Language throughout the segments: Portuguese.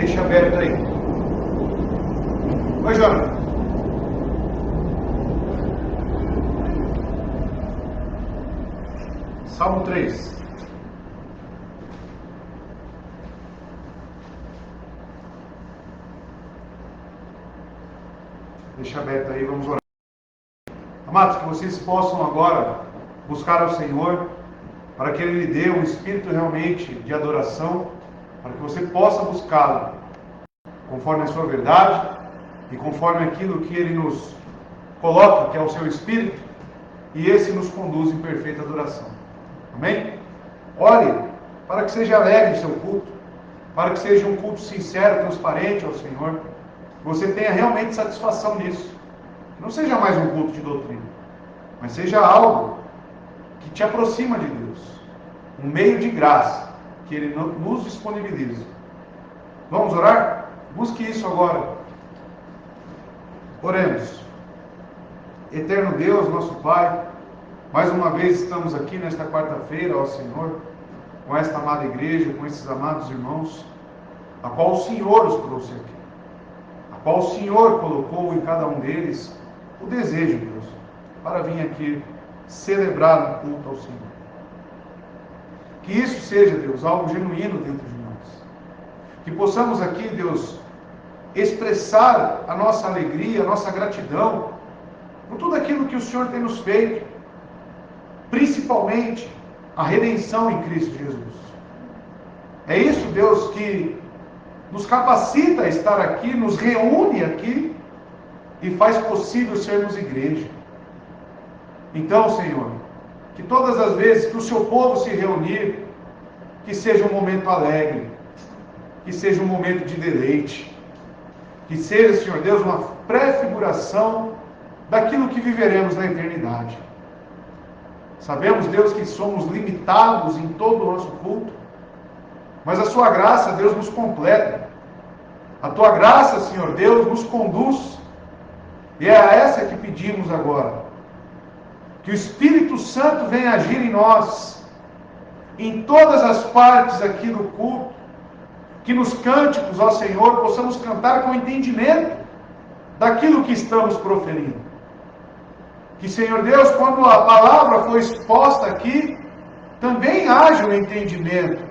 Deixa aberto aí. Oi, Jonathan. Salmo 3. Deixa aberto aí, vamos orar. Amados, que vocês possam agora buscar ao Senhor, para que Ele lhe dê um espírito realmente de adoração, para que você possa buscá-lo, conforme a sua verdade, e conforme aquilo que Ele nos coloca, que é o seu espírito, e esse nos conduz em perfeita adoração. Amém? Ore para que seja alegre o seu culto, para que seja um culto sincero, transparente ao Senhor, que você tenha realmente satisfação nisso. Que não seja mais um culto de doutrina, mas seja algo que te aproxima de Deus, um meio de graça que Ele nos disponibiliza. Vamos orar? Busque isso agora. Oremos. Eterno Deus, nosso Pai, mais uma vez estamos aqui nesta quarta-feira, ó Senhor, com esta amada igreja, com esses amados irmãos, a qual o Senhor os trouxe aqui, a qual o Senhor colocou em cada um deles o desejo, Deus, para vir aqui celebrar um culto ao Senhor. Que isso seja, Deus, algo genuíno dentro de nós. Que possamos aqui, Deus, expressar a nossa alegria, a nossa gratidão por tudo aquilo que o Senhor tem nos feito, principalmente a redenção em Cristo Jesus. É isso, Deus, que nos capacita a estar aqui, nos reúne aqui e faz possível sermos igreja. Então, Senhor, que todas as vezes que o seu povo se reunir, que seja um momento alegre, que seja um momento de deleite, que seja, Senhor Deus, uma prefiguração daquilo que viveremos na eternidade. Sabemos, Deus, que somos limitados em todo o nosso culto, mas a sua graça, Deus, nos completa. A tua graça, Senhor Deus, nos conduz. E é a essa que pedimos agora. Que o Espírito Santo venha agir em nós, em todas as partes aqui do culto, que nos cânticos, ó Senhor, possamos cantar com entendimento daquilo que estamos proferindo. Que, Senhor Deus, quando a palavra for exposta aqui, também haja o entendimento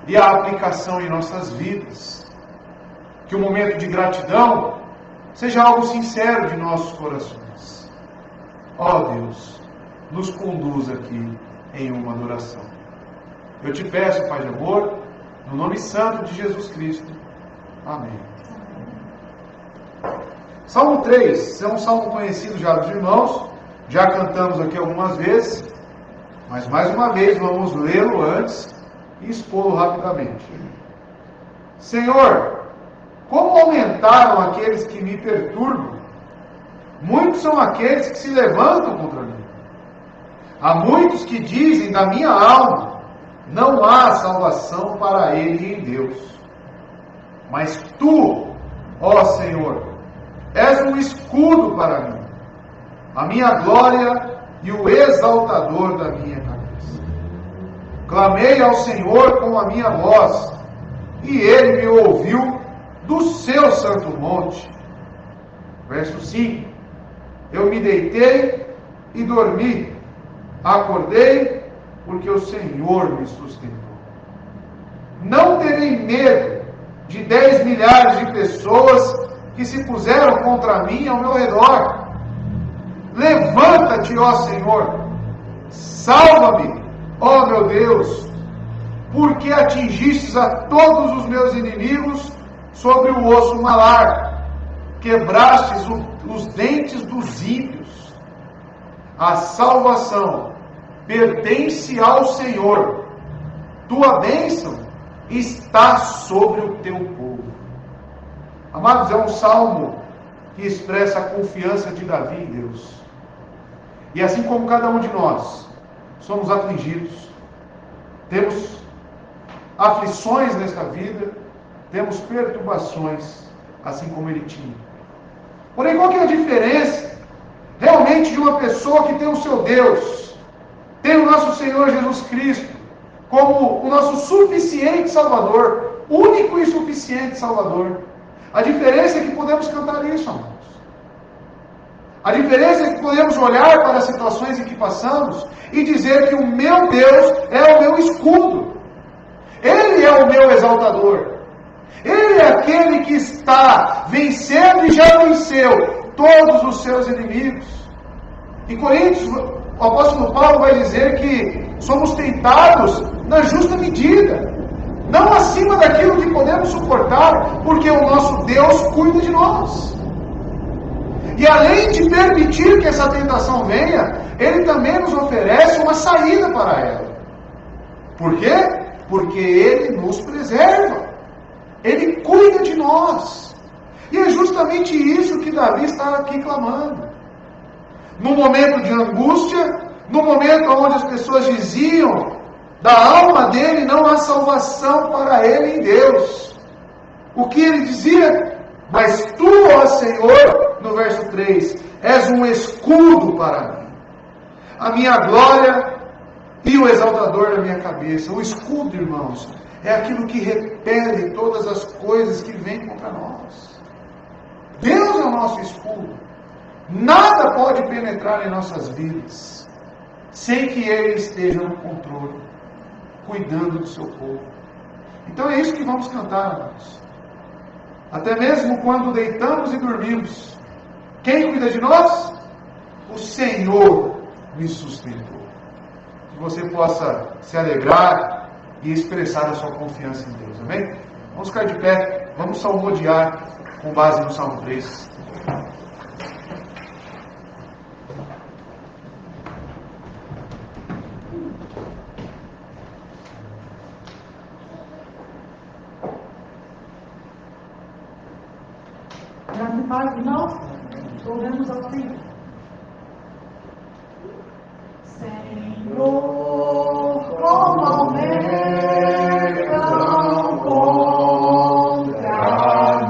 e a aplicação em nossas vidas. Que o momento de gratidão seja algo sincero de nossos corações. Ó Deus, nos conduz aqui em uma adoração. Eu te peço, Pai de amor, no nome santo de Jesus Cristo. Amém. Salmo 3, é um salmo conhecido já dos irmãos, já cantamos aqui algumas vezes, mas mais uma vez vamos lê-lo antes e expô-lo rapidamente. Senhor, como aumentaram aqueles que me perturbam? Muitos são aqueles que se levantam contra mim. Há muitos que dizem da minha alma, não há salvação para ele em Deus. Mas tu, ó Senhor, és um escudo para mim, a minha glória e o exaltador da minha cabeça. Clamei ao Senhor com a minha voz, e Ele me ouviu do seu santo monte. Verso 5. Eu me deitei e dormi, acordei, porque o Senhor me sustentou. Não terei medo de 10 milhares de pessoas que se puseram contra mim ao meu redor. Levanta-te, ó Senhor, salva-me, ó meu Deus, porque atingistes a todos os meus inimigos sobre o osso malar, quebrastes os dentes dos ímpios. A salvação pertence ao Senhor, tua bênção está sobre o teu povo. Amados, é um salmo que expressa a confiança de Davi em Deus. E assim como cada um de nós somos afligidos, temos aflições nesta vida, temos perturbações, assim como ele tinha. Porém, qual que é a diferença realmente de uma pessoa que tem o seu Deus, tem o nosso Senhor Jesus Cristo como o nosso suficiente Salvador, único e suficiente Salvador. A diferença é que podemos cantar isso, amados. A diferença é que podemos olhar para as situações em que passamos e dizer que o meu Deus é o meu escudo. Ele é o meu exaltador. Ele é aquele que está vencendo e já venceu todos os seus inimigos. Em Coríntios, o apóstolo Paulo vai dizer que somos tentados na justa medida, não acima daquilo que podemos suportar, porque o nosso Deus cuida de nós. E além de permitir que essa tentação venha, Ele também nos oferece uma saída para ela. Por quê? Porque Ele nos preserva. Ele cuida de nós. E é justamente isso que Davi está aqui clamando. No momento de angústia, no momento onde as pessoas diziam da alma dele não há salvação para ele em Deus. O que ele dizia? Mas tu, ó Senhor, no verso 3, és um escudo para mim, a minha glória e o exaltador da minha cabeça. O escudo, irmãos, é aquilo que repele todas as coisas que vêm contra nós. Deus é o nosso escudo. Nada pode penetrar em nossas vidas sem que Ele esteja no controle, cuidando do seu povo. Então é isso que vamos cantar, amados. Até mesmo quando deitamos e dormimos, quem cuida de nós? O Senhor me sustentou. Que você possa se alegrar e expressar a sua confiança em Deus, amém? Vamos ficar de pé, vamos salmodiar com base no Salmo 3. Graça e paz, irmãos. Louvemos ao Senhor. Senhor, como almejam contra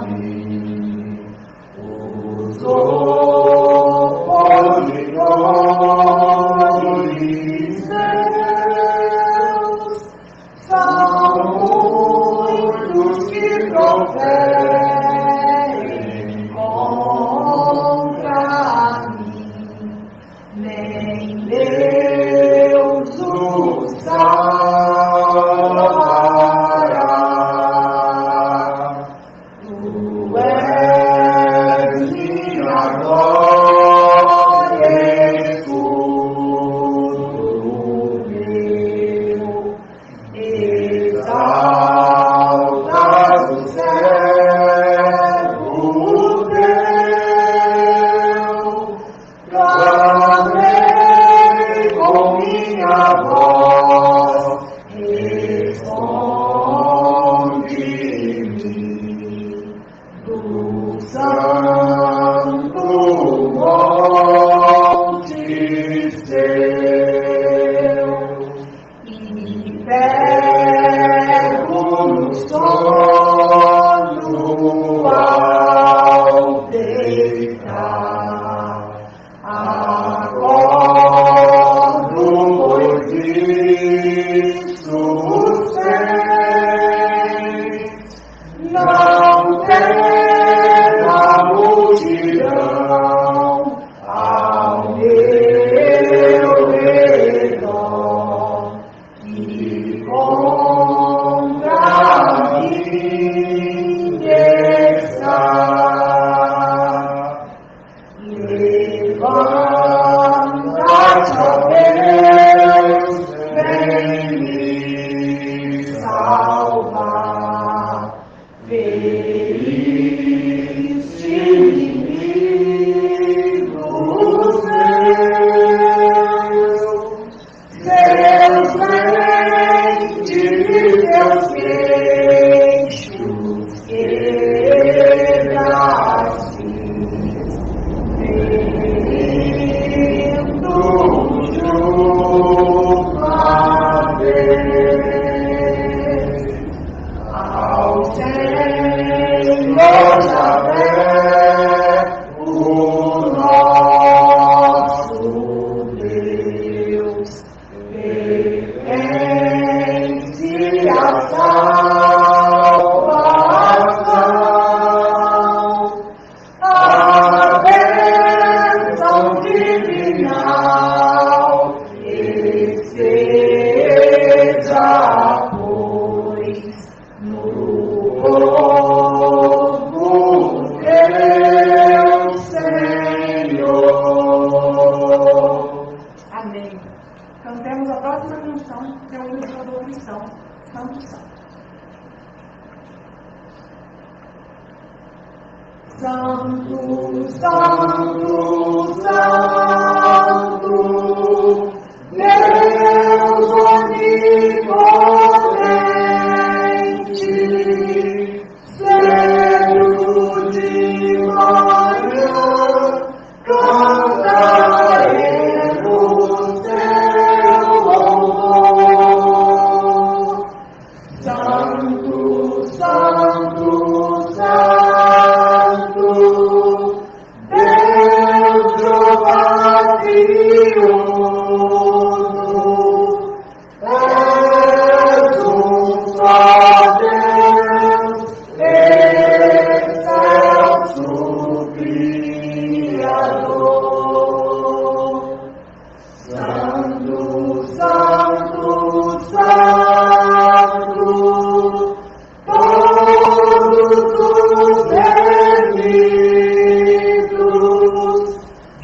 mim os opositores seus, são muitos que proferem contra mim, nem Deus o salvará. Tu és minha glória, escudo meu, exaltas o servo teu, clamei com minha voz, responde-me do santo monte seu, e pego no sono ao deitar. Acordo, pois isso sei, não tem a multidão ao meu redor, que contra mim está. Levanta-te, ó Deus, vem me salvar. Feriste inimigos meus, dentes e teus queixos quebrastes. Ao Senhor Javé, o nosso Deus, pertence a salvação. Santo, Santo, Santo, Deus onipotente, cedo de manhã, cantaremos teu louvor. Santo, Santo, Santo, Deus glorioso, és só Deus, excelso Criador. Santo, Santo, Santo, todos os remidos,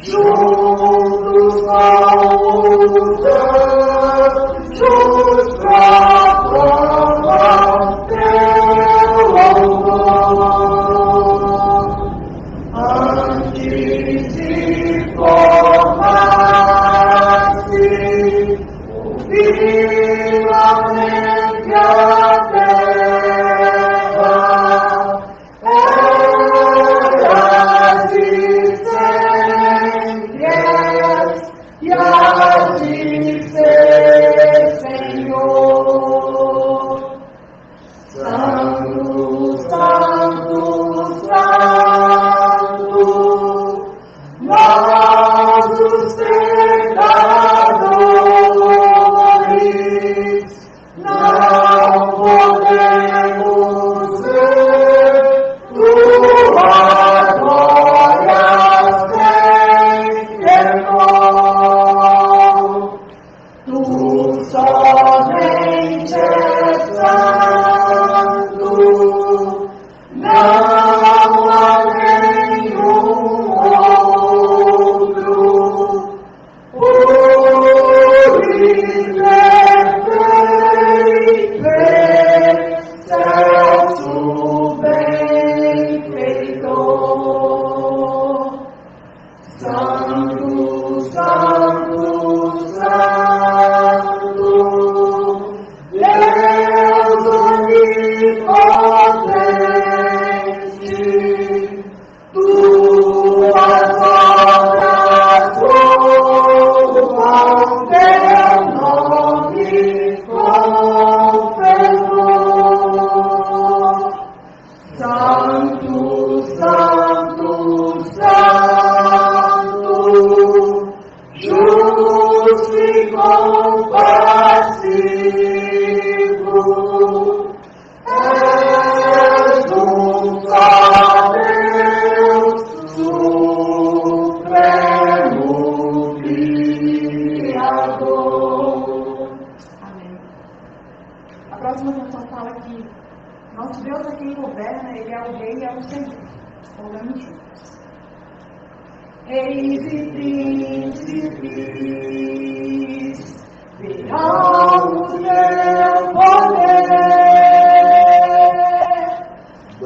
juntos aos anjos, proclamam teu louvor. Antes de formar-se finalmente a terra, eras e hás de ser Senhor. Santo, Santo, Santo, nós os pecadores não podemos ver tua glória sem temor. Tu somente és santo, não há nenhum outro. Por isso excelso benfeitor. Santo, Santo, Santo, Deus onipotente, tuas obras louvam teu nome com fervor. Santo, Santo, Santo, justo e compassivo, és só Deus, supremo Criador. Amém. A próxima canção fala que nosso Deus é quem governa, Ele é o Rei e é o Senhor. Ouvemos juntos. Reis e príncipes virão o teu poder,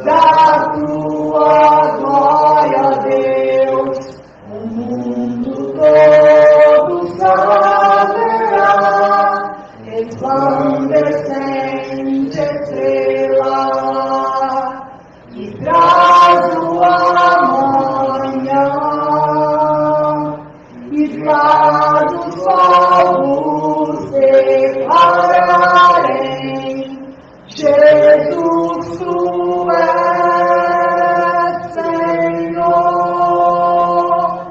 da tua glória, Deus, o mundo todo saberá, resplandecente estrela, que traz o amanhã, e faz os povos declararem: Jesus, tu és Senhor.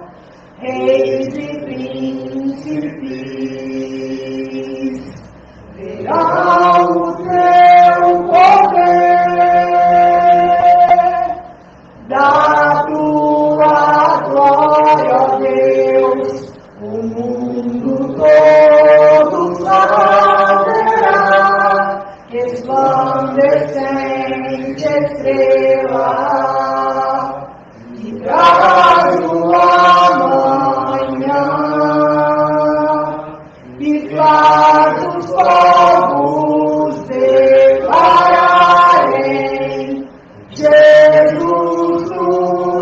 Reis e príncipes verão o teu poder, da tua glória, Deus, o mundo todo saberá, resplandecente estrela, que traz o amanhã, e faz os povos declararem: Jesus, tu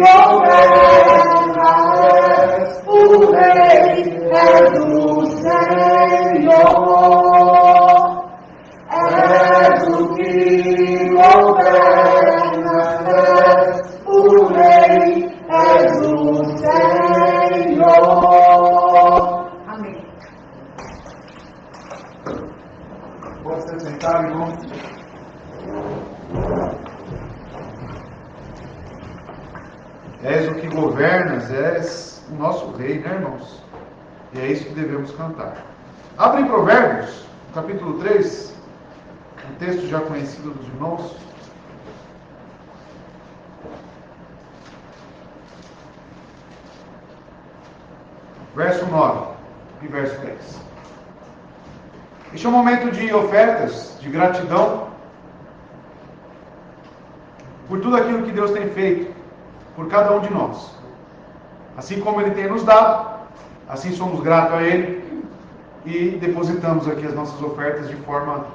governas, o Rei é do Senhor. És o que governas, o Rei é do Senhor. Amém. Pode se sentar, irmão. És o que governas, és o nosso rei, né, irmãos? E é isso que devemos cantar. Abre em Provérbios, capítulo 3, um texto já conhecido dos irmãos. Verso 9 e verso 10. Este é um momento de ofertas, de gratidão por tudo aquilo que Deus tem feito por cada um de nós. Assim como Ele tem nos dado, assim somos gratos a Ele e depositamos aqui as nossas ofertas de forma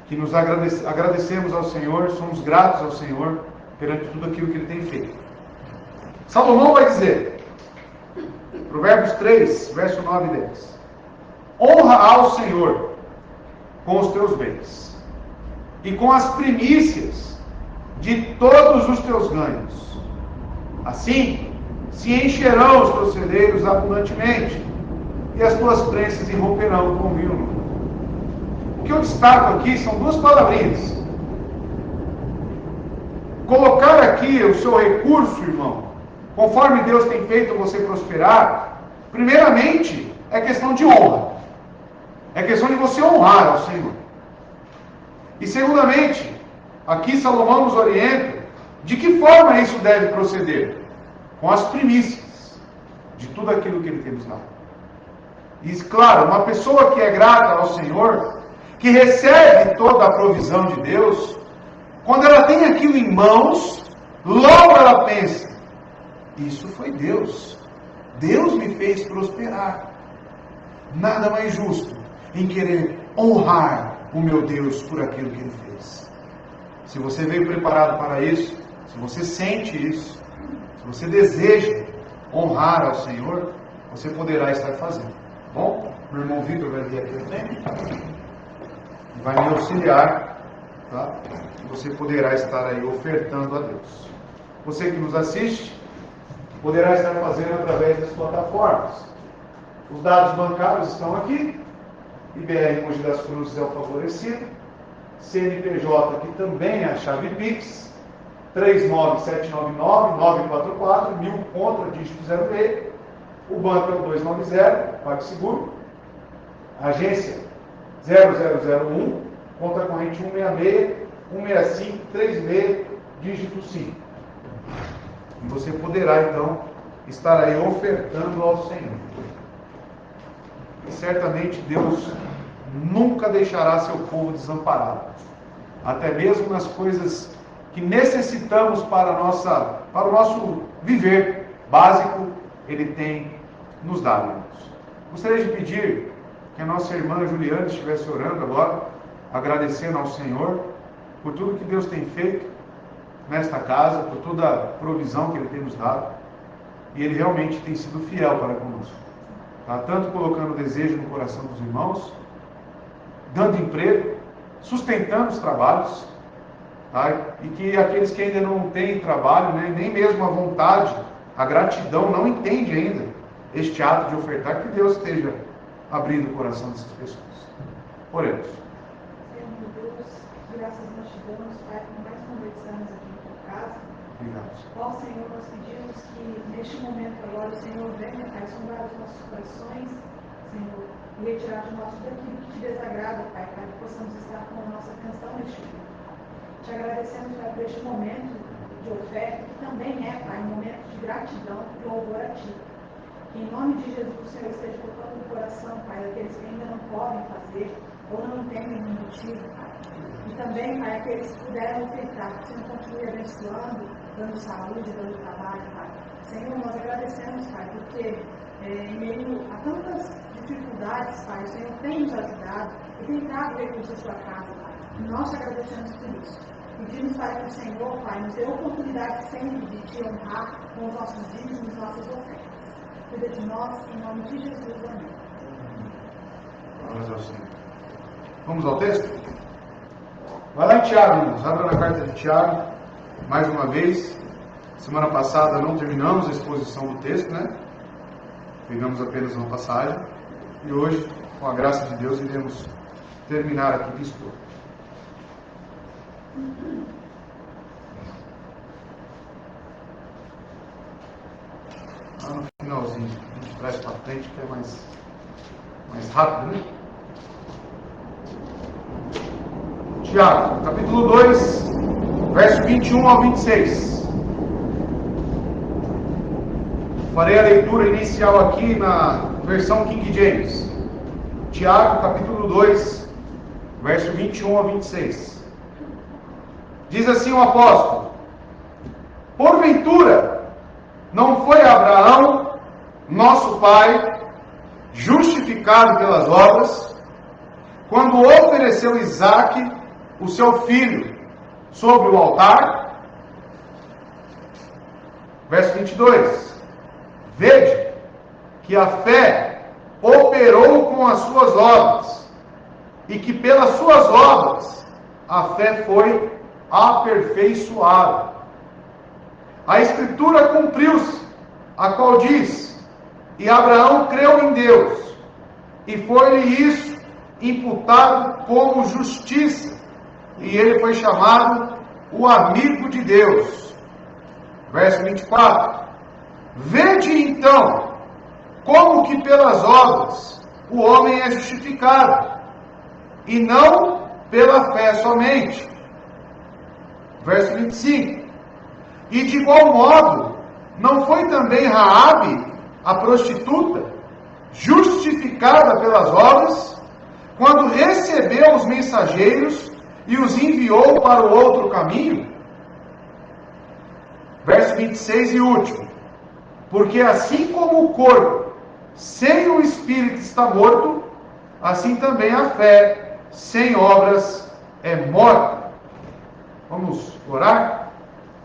que nos agradecemos ao Senhor, somos gratos ao Senhor perante tudo aquilo que Ele tem feito. Salomão vai dizer, Provérbios 3, verso 9 e 10: honra ao Senhor com os teus bens e com as primícias de todos os teus ganhos. Assim se encherão os teus celeiros abundantemente e as tuas prensas irromperão com vinho novo. O que eu destaco aqui são duas palavrinhas. Colocar aqui o seu recurso, irmão, conforme Deus tem feito você prosperar, primeiramente é questão de honra. É questão de você honrar ao Senhor. E segundamente, aqui Salomão nos orienta de que forma isso deve proceder? Com as primícias de tudo aquilo que Ele tem nos dado. E claro, uma pessoa que é grata ao Senhor, que recebe toda a provisão de Deus, quando ela tem aquilo em mãos, logo ela pensa, isso foi Deus. Deus me fez prosperar. Nada mais justo em querer honrar o meu Deus por aquilo que Ele fez. Se você veio preparado para isso, se você sente isso, se você deseja honrar ao Senhor, você poderá estar fazendo. Bom, meu irmão Vitor vai vir aqui à frente e vai me auxiliar, tá? Você poderá estar aí ofertando a Deus. Você que nos assiste, poderá estar fazendo através das plataformas. Os dados bancários estão aqui. IBR Mogi das Cruzes é o favorecido. CNPJ, que também é a chave Pix, 39799-944, 1000 contra, dígito 06. O banco é o 290, PagSeguro. Agência 0001, conta corrente 166, 165, 36, dígito 5. E você poderá, então, estar aí ofertando ao Senhor. E certamente Deus nunca deixará seu povo desamparado. Até mesmo nas coisas que necessitamos para o nosso viver básico, Ele tem nos dado, irmãos. Gostaria de pedir que a nossa irmã Juliana estivesse orando agora, agradecendo ao Senhor por tudo que Deus tem feito nesta casa, por toda a provisão que Ele tem nos dado. E Ele realmente tem sido fiel para conosco. Tá? Tanto colocando desejo no coração dos irmãos, dando emprego, sustentando os trabalhos, tá? E que aqueles que ainda não têm trabalho, né, nem mesmo a vontade, a gratidão, não entende ainda este ato de ofertar, que Deus esteja abrindo o coração dessas pessoas. Oremos. Senhor Deus, graças nós te damos, Pai, por mais uma vez estamos aqui em tua casa. Obrigado. Ó Senhor, nós pedimos que neste momento agora o Senhor venha, Pai, sondar os nossos corações, Senhor, e retirar de nós tudo aquilo que te desagrada, Pai, para que possamos estar com a nossa atenção neste momento. Te agradecemos, Pai, por este momento de oferta, que também é, Pai, um momento de gratidão e louvor a Ti. Que em nome de Jesus o Senhor esteja tocando no coração, Pai, daqueles que ainda não podem fazer ou não entendem o motivo, Pai. E também, Pai, aqueles que puderam ofertar, que o Senhor continue abençoando, dando saúde, dando trabalho, Pai. Senhor, nós agradecemos, Pai, porque em meio a tantas dificuldades, Pai, o Senhor tem nos ajudado e tem trago recursos à sua casa, Pai. E nós te agradecemos por isso. Pedimos para que o Senhor, Pai, nos dê a oportunidade sempre de te honrar com os nossos dízimos e as nossas ofertas. Cuida de nós, em nome de Jesus. Amém. Glórias ao Senhor. Vamos ao texto? Vai lá em Tiago, irmãos. Abra na carta de Tiago, mais uma vez. Semana passada não terminamos a exposição do texto, né? Pegamos apenas uma passagem. E hoje, com a graça de Deus, iremos terminar aqui de expor. Lá no finalzinho, a gente traz para frente, que é mais rápido, né? Tiago, capítulo 2, verso 21 ao 26. Farei a leitura inicial aqui na versão King James. Tiago, capítulo 2, verso 21 ao 26. Diz assim o apóstolo: porventura, não foi Abraão, nosso pai, justificado pelas obras, quando ofereceu Isaque, o seu filho, sobre o altar? Verso 22. Vede que a fé operou com as suas obras, e que pelas suas obras a fé foi aperfeiçoada. A Escritura cumpriu-se, a qual diz: e Abraão creu em Deus, e foi-lhe isso imputado como justiça, e ele foi chamado o amigo de Deus. Verso 24. Vede então como que pelas obras o homem é justificado, e não pela fé somente. Verso 25. E de igual modo, não foi também Raabe, a prostituta, justificada pelas obras, quando recebeu os mensageiros e os enviou para o outro caminho? Verso 26 e último. Porque assim como o corpo sem o espírito está morto, assim também a fé sem obras é morta. Vamos orar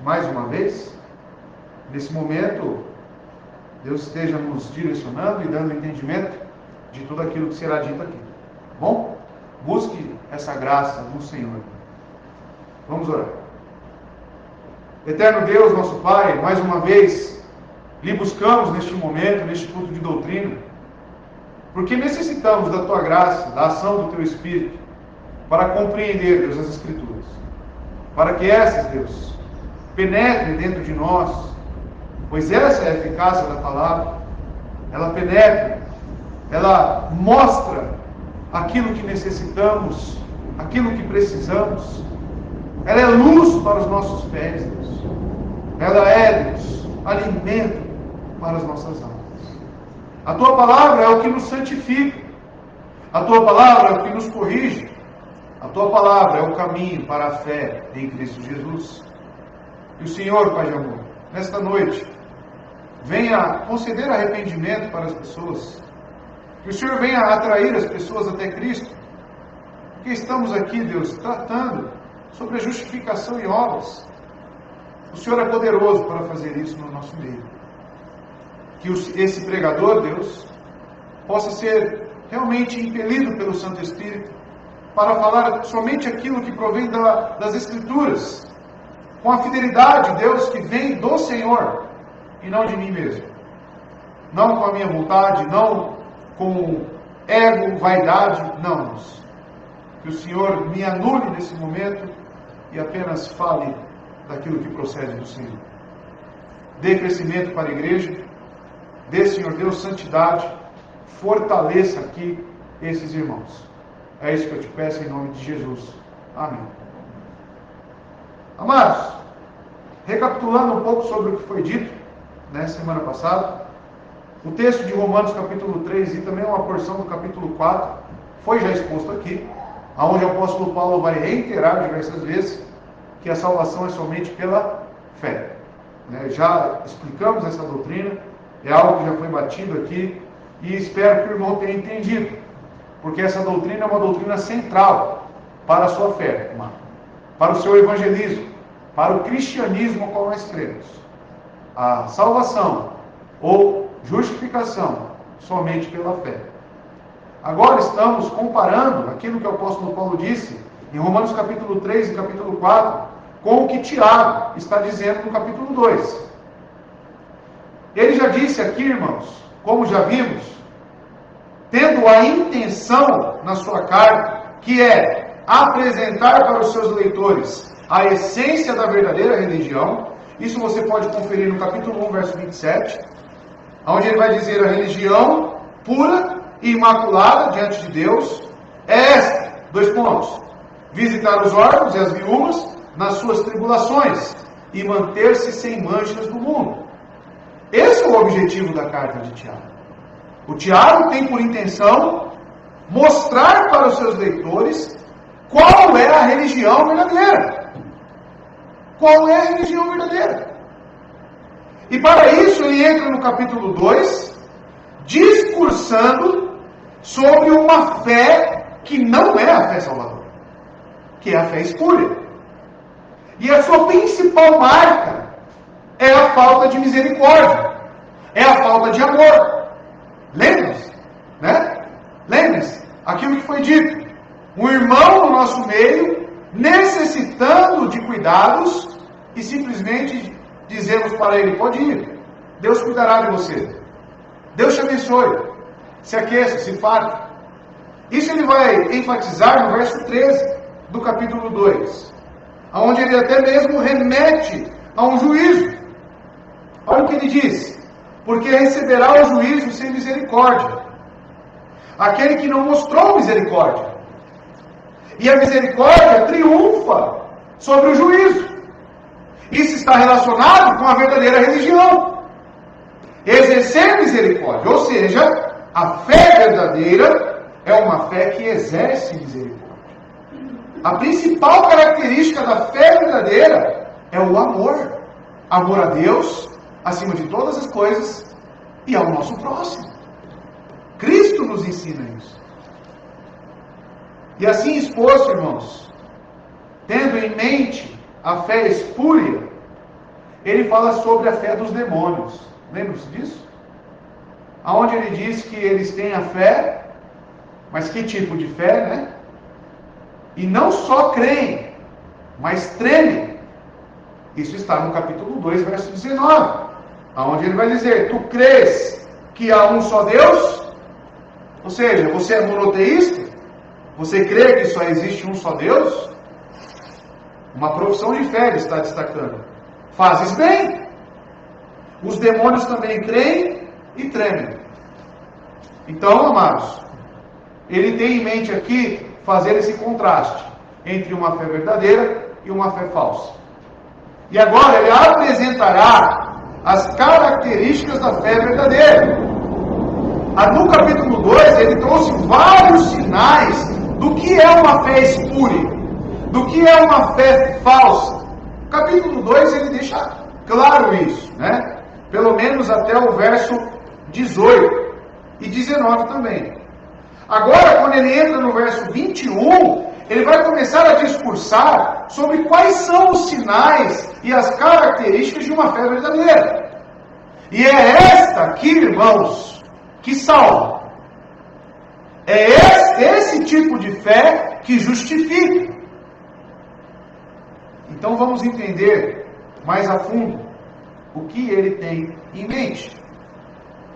mais uma vez? Nesse momento, Deus esteja nos direcionando e dando entendimento de tudo aquilo que será dito aqui. Tá bom? Busque essa graça no Senhor. Vamos orar. Eterno Deus, nosso Pai, mais uma vez lhe buscamos neste momento, neste culto de doutrina, porque necessitamos da Tua graça, da ação do Teu Espírito, para compreender, Deus, as Escrituras. Para que essas, Deus, penetrem dentro de nós, pois essa é a eficácia da palavra. Ela penetra, ela mostra aquilo que necessitamos, aquilo que precisamos. Ela é luz para os nossos pés, Deus. Ela é, Deus, alimento para as nossas almas. A Tua palavra é o que nos santifica. A Tua palavra é o que nos corrige. A Tua palavra é o caminho para a fé em Cristo Jesus. Que o Senhor, Pai de amor, nesta noite, venha conceder arrependimento para as pessoas. Que o Senhor venha atrair as pessoas até Cristo. Porque estamos aqui, Deus, tratando sobre a justificação e obras. O Senhor é poderoso para fazer isso no nosso meio. Que esse pregador, Deus, possa ser realmente impelido pelo Santo Espírito para falar somente aquilo que provém das Escrituras, com a fidelidade, Deus, que vem do Senhor e não de mim mesmo. Não com a minha vontade, não com ego, vaidade, não, Deus. Que o Senhor me anule nesse momento e apenas fale daquilo que procede do Senhor. Dê crescimento para a igreja, dê, Senhor Deus, santidade, fortaleça aqui esses irmãos. É isso que eu te peço em nome de Jesus. Amém. Amados, recapitulando um pouco sobre o que foi dito, semana passada, o texto de Romanos capítulo 3 e também uma porção do capítulo 4 foi já exposto aqui, onde o apóstolo Paulo vai reiterar diversas vezes que a salvação é somente pela fé. Já explicamos essa doutrina, é algo que já foi batido aqui, e espero que o irmão tenha entendido, porque essa doutrina é uma doutrina central para a sua fé, irmão. para o seu evangelismo, para o cristianismo ao qual nós cremos. A salvação ou justificação somente pela fé. Agora estamos comparando aquilo que o apóstolo Paulo disse em Romanos capítulo 3 e capítulo 4 com o que Tiago está dizendo no capítulo 2. Ele já disse aqui, irmãos, como já vimos, tendo a intenção na sua carta, que é apresentar para os seus leitores a essência da verdadeira religião. Isso você pode conferir no capítulo 1, verso 27, onde ele vai dizer: a religião pura e imaculada diante de Deus é esta, 2 pontos, visitar os órfãos e as viúvas nas suas tribulações e manter-se sem manchas do mundo. Esse é o objetivo da carta de Tiago. O Tiago tem por intenção mostrar para os seus leitores qual é a religião verdadeira. Qual é a religião verdadeira? E para isso ele entra no capítulo 2, discursando sobre uma fé que não é a fé salvadora, que é a fé espúria. E a sua principal marca é a falta de misericórdia, é a falta de amor. Lembra-se, né? Lembre-se, aquilo que foi dito. Um irmão no nosso meio, necessitando de cuidados, e simplesmente dizemos para ele: pode ir, Deus cuidará de você, Deus te abençoe, se aqueça, se farta. Isso ele vai enfatizar no verso 13 do capítulo 2, onde ele até mesmo remete a um juízo. Olha o que ele diz: porque receberá o juízo sem misericórdia aquele que não mostrou misericórdia, e a misericórdia triunfa sobre o juízo. Isso está relacionado com a verdadeira religião, exercer misericórdia, ou seja, a fé verdadeira é uma fé que exerce misericórdia. A principal característica da fé verdadeira é o amor. Amor a Deus, acima de todas as coisas, e ao nosso próximo. Cristo nos ensina isso. E assim exposto, irmãos, tendo em mente a fé espúria, ele fala sobre a fé dos demônios. Lembram-se disso? Aonde ele diz que eles têm a fé, mas que tipo de fé, né? E não só creem, mas tremem. Isso está no capítulo 2, verso 19, aonde ele vai dizer: tu crês que há um só Deus? Ou seja, você é monoteísta? Você crê que só existe um só Deus? Uma profissão de fé ele está destacando. Fazes bem. Os demônios também creem e tremem. Então, amados, ele tem em mente aqui fazer esse contraste entre uma fé verdadeira e uma fé falsa. E agora ele apresentará as características da fé verdadeira. No capítulo 2 ele trouxe vários sinais do que é uma fé espúria, do que é uma fé falsa. No capítulo 2 ele deixa claro isso, né? Pelo menos até o verso 18 e 19 também. Agora, quando ele entra no verso 21, ele vai começar a discursar sobre quais são os sinais e as características de uma fé verdadeira. E é esta aqui, irmãos, que salva. É esse tipo de fé que justifica. Então vamos entender mais a fundo o que ele tem em mente.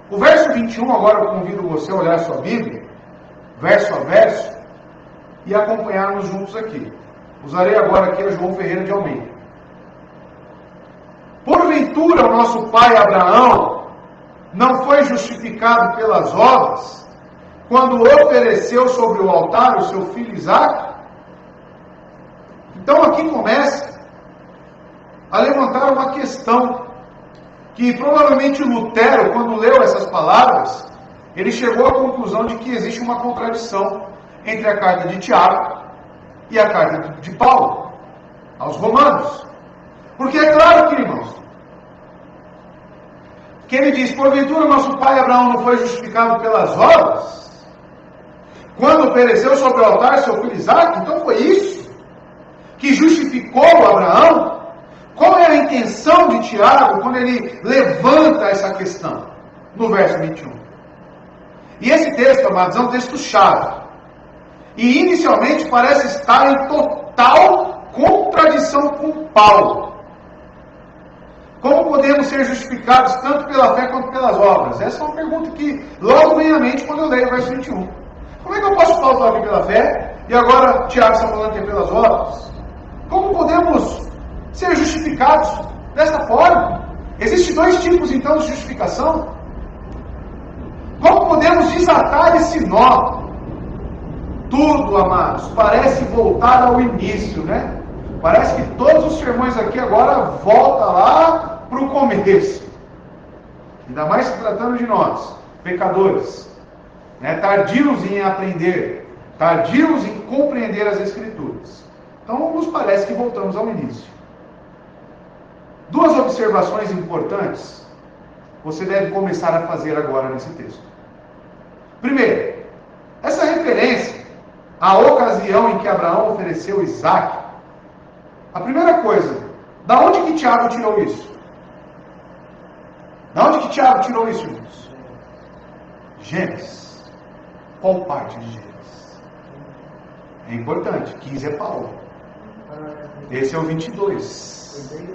O verso 21, agora eu convido você a olhar a sua Bíblia, verso a verso, e acompanharmos juntos aqui. Usarei agora aqui a João Ferreira de Almeida. Porventura o nosso pai Abraão não foi justificado pelas obras, quando ofereceu sobre o altar o seu filho Isaque? Então aqui começa a levantar uma questão, que provavelmente Lutero, quando leu essas palavras, ele chegou à conclusão de que existe uma contradição entre a carta de Tiago e a carta de Paulo aos Romanos. Porque é claro que, irmãos, que ele diz: porventura nosso pai Abraão não foi justificado pelas obras, quando ofereceu sobre o altar seu filho Isaque? Então foi isso que justificou justificou Abraão? Qual é a intenção de Tiago quando ele levanta essa questão? No verso 21. E esse texto, amados, é um texto-chave. E inicialmente parece estar em total contradição com Paulo. Como podemos ser justificados tanto pela fé quanto pelas obras? Essa é uma pergunta que logo vem à mente quando eu leio o verso 21. Como é que eu posso falar aqui pela fé e agora Tiago está falando que é pelas obras? Como podemos ser justificados desta forma? Existem dois tipos então de justificação. Como podemos desatar esse nó? Tudo, amados, parece voltar ao início, né? Parece que todos os sermões aqui agora voltam lá para o começo. Ainda mais se tratando de nós, pecadores, né? Tardios em aprender, tardios em compreender as Escrituras. Então, nos parece que voltamos ao início. Duas observações importantes você deve começar a fazer agora nesse texto. Primeiro, essa referência à ocasião em que Abraão ofereceu Isaque. A primeira coisa, da onde que Tiago tirou isso? Da onde que Tiago tirou isso, irmãos? Gênesis. Qual parte de Gênesis? É importante, 15 é Paulo. Esse é o 22.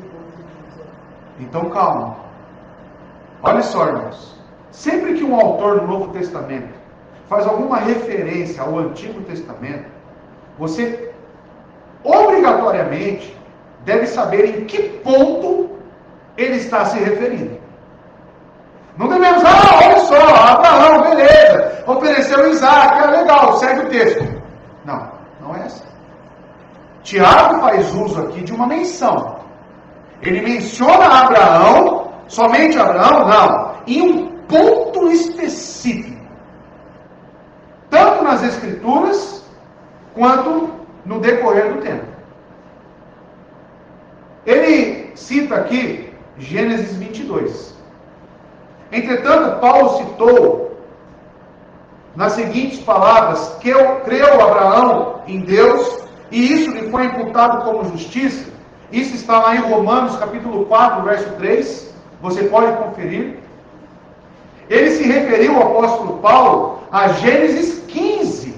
Então calma. Olha só, irmãos. Sempre que um autor do Novo Testamento faz alguma referência ao Antigo Testamento, você obrigatoriamente deve saber em que ponto ele está se referindo. Não devemos, olha só, Abraão, beleza, ofereceu Isaque, legal, segue o texto. Não, não é assim. Tiago faz uso aqui de uma menção. Ele menciona Abraão, somente Abraão, não, em um ponto específico. Tanto nas Escrituras, quanto no decorrer do tempo. Ele cita aqui Gênesis 22. Entretanto, Paulo citou nas seguintes palavras: que creu Abraão em Deus, e isso lhe foi imputado como justiça. Isso está lá em Romanos capítulo 4, verso 3. Você pode conferir. Ele se referiu, ao apóstolo Paulo, a Gênesis 15.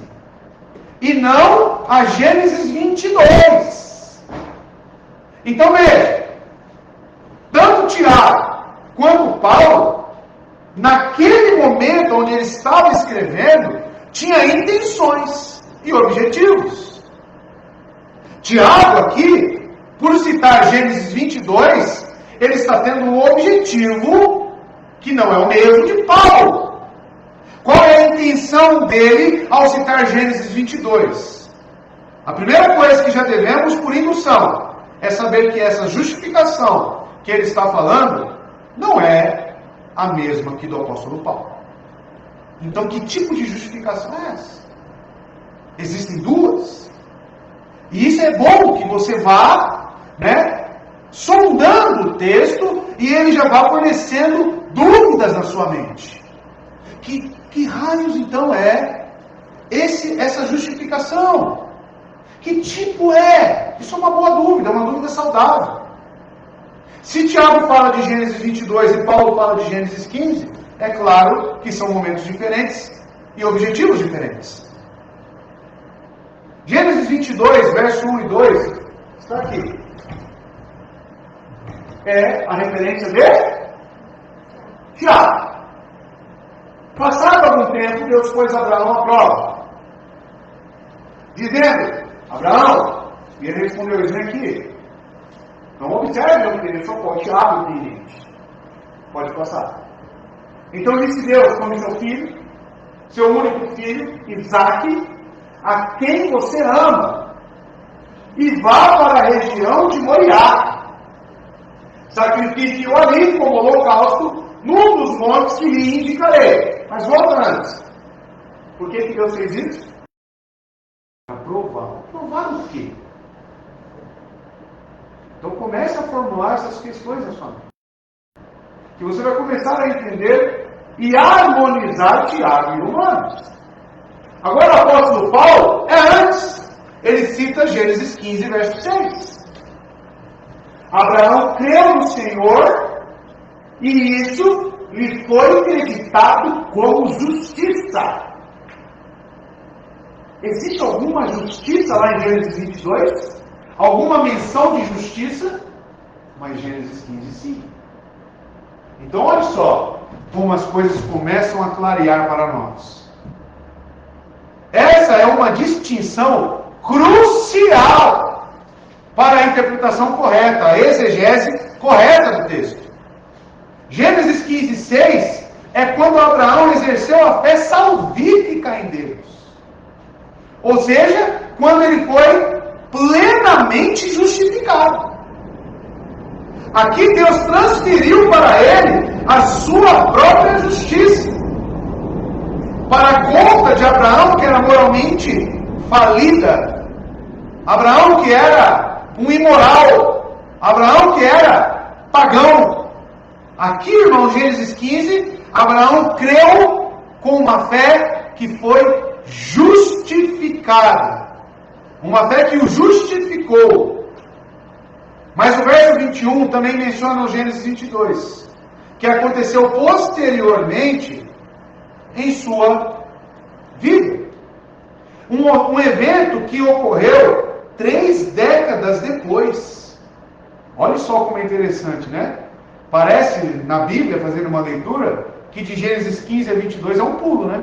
E não a Gênesis 22. Então veja, tanto Tiago quanto Paulo, naquele momento onde ele estava escrevendo, tinha intenções e objetivos. Tiago aqui, por citar Gênesis 22, ele está tendo um objetivo que não é o mesmo de Paulo. Qual é a intenção dele ao citar Gênesis 22? A primeira coisa que já devemos, por indução, é saber que essa justificação que ele está falando não é a mesma que do apóstolo Paulo. Então, que tipo de justificação é essa? Existem duas. E isso é bom que você vá, sondando o texto e ele já vá fornecendo dúvidas na sua mente. Que raios então é essa justificação? Que tipo é? Isso é uma boa dúvida, uma dúvida saudável. Se Tiago fala de Gênesis 22 e Paulo fala de Gênesis 15, é claro que são momentos diferentes e objetivos diferentes. Gênesis 22, verso 1 e 2, está aqui. É a referência de Tiago. Passado algum tempo, Deus pôs Abraão à prova, dizendo: Abraão, e ele respondeu: isso aqui. Não observe, meu querido, só pode. Tiago tem gente. Pode passar. Então disse Deus: tome seu filho, seu único filho, Isaque, a quem você ama, e vá para a região de Moriá. Sacrifique-o ali como holocausto num dos montes que lhe indicarei. Mas volta antes. Por que Deus fez isso? Para provar. Provar o quê? Então comece a formular essas questões na sua mente. Que você vai começar a entender e harmonizar Tiago e Romanos. Agora o apóstolo Paulo é antes. Ele cita Gênesis 15, verso 6. Abraão creu no Senhor e isso lhe foi acreditado como justiça. Existe alguma justiça lá em Gênesis 22? Alguma menção de justiça? Mas Gênesis 15 sim. Então olha só como as coisas começam a clarear para nós. Essa é uma distinção crucial para a interpretação correta, a exegese correta do texto. Gênesis 15, 6 é quando Abraão exerceu a fé salvífica em Deus. Ou seja, quando ele foi plenamente justificado. Aqui Deus transferiu para ele a sua própria justiça. Para a conta de Abraão, que era moralmente falida. Abraão que era um imoral. Abraão que era pagão. Aqui, irmão, Gênesis 15, Abraão creu com uma fé que foi justificada. Uma fé que o justificou. Mas o verso 21 também menciona no Gênesis 22, que aconteceu posteriormente em sua vida. Um evento que ocorreu 3 décadas depois. Olha só como é interessante, né? Parece, na Bíblia, fazendo uma leitura, que de Gênesis 15 a 22 é um pulo, né?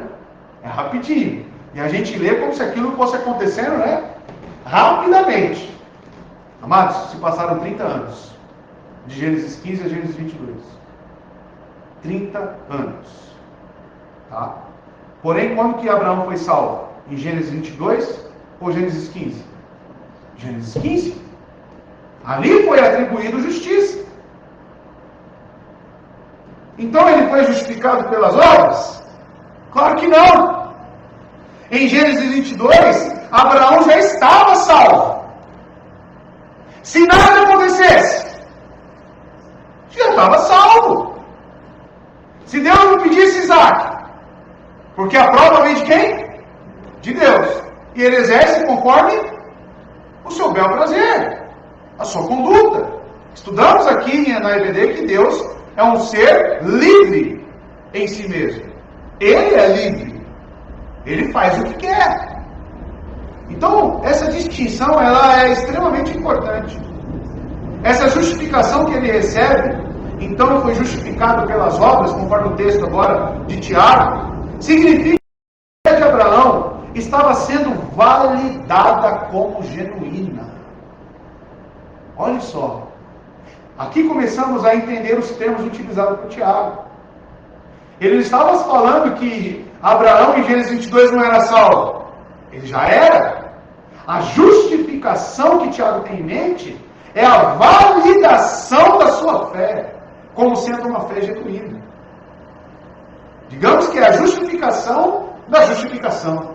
É rapidinho. E a gente lê como se aquilo fosse acontecendo, né? Rapidamente. Amados, se passaram 30 anos. De Gênesis 15 a Gênesis 22. 30 anos. Tá? Porém, quando que Abraão foi salvo? Em Gênesis 22 ou Gênesis 15? Gênesis 15. Ali foi atribuído justiça. Então ele foi justificado pelas obras? Claro que não. Em Gênesis 22, Abraão já estava salvo. Se nada acontecesse, já estava salvo. Se Deus não pedisse Isaac, porque a prova vem de quem? De Deus. E ele exerce conforme o seu bel prazer, a sua conduta. Estudamos aqui na EBD que Deus é um ser livre em si mesmo. Ele é livre. Ele faz o que quer. Então, essa distinção ela é extremamente importante. Essa justificação que ele recebe, então foi justificado pelas obras, conforme o texto agora de Tiago, significa que a fé de Abraão estava sendo validada como genuína. Olha só. Aqui começamos a entender os termos utilizados por Tiago. Ele estava falando que Abraão em Gênesis 22 não era salvo. Ele já era. A justificação que Tiago tem em mente é a validação da sua fé, como sendo uma fé genuína. Digamos que é a justificação da justificação.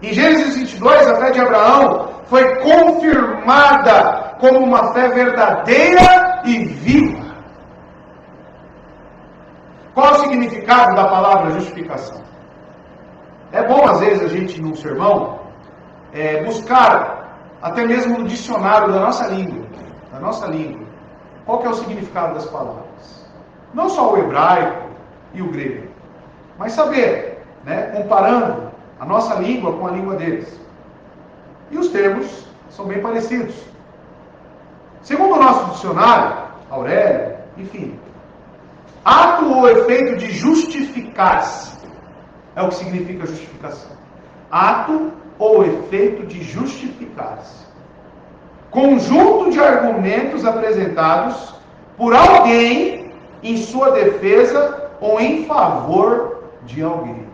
Em Gênesis 22, a fé de Abraão foi confirmada como uma fé verdadeira e viva. Qual é o significado da palavra justificação? É bom, às vezes, a gente, num sermão, buscar, até mesmo no dicionário da nossa língua, qual que é o significado das palavras. Não só o hebraico e o grego, mas saber, né, comparando a nossa língua com a língua deles. E os termos são bem parecidos. Segundo o nosso dicionário, Aurélio, enfim, ato ou efeito de justificar-se é o que significa justificação. Ato ou efeito de justificar-se. Conjunto de argumentos apresentados por alguém em sua defesa ou em favor de alguém.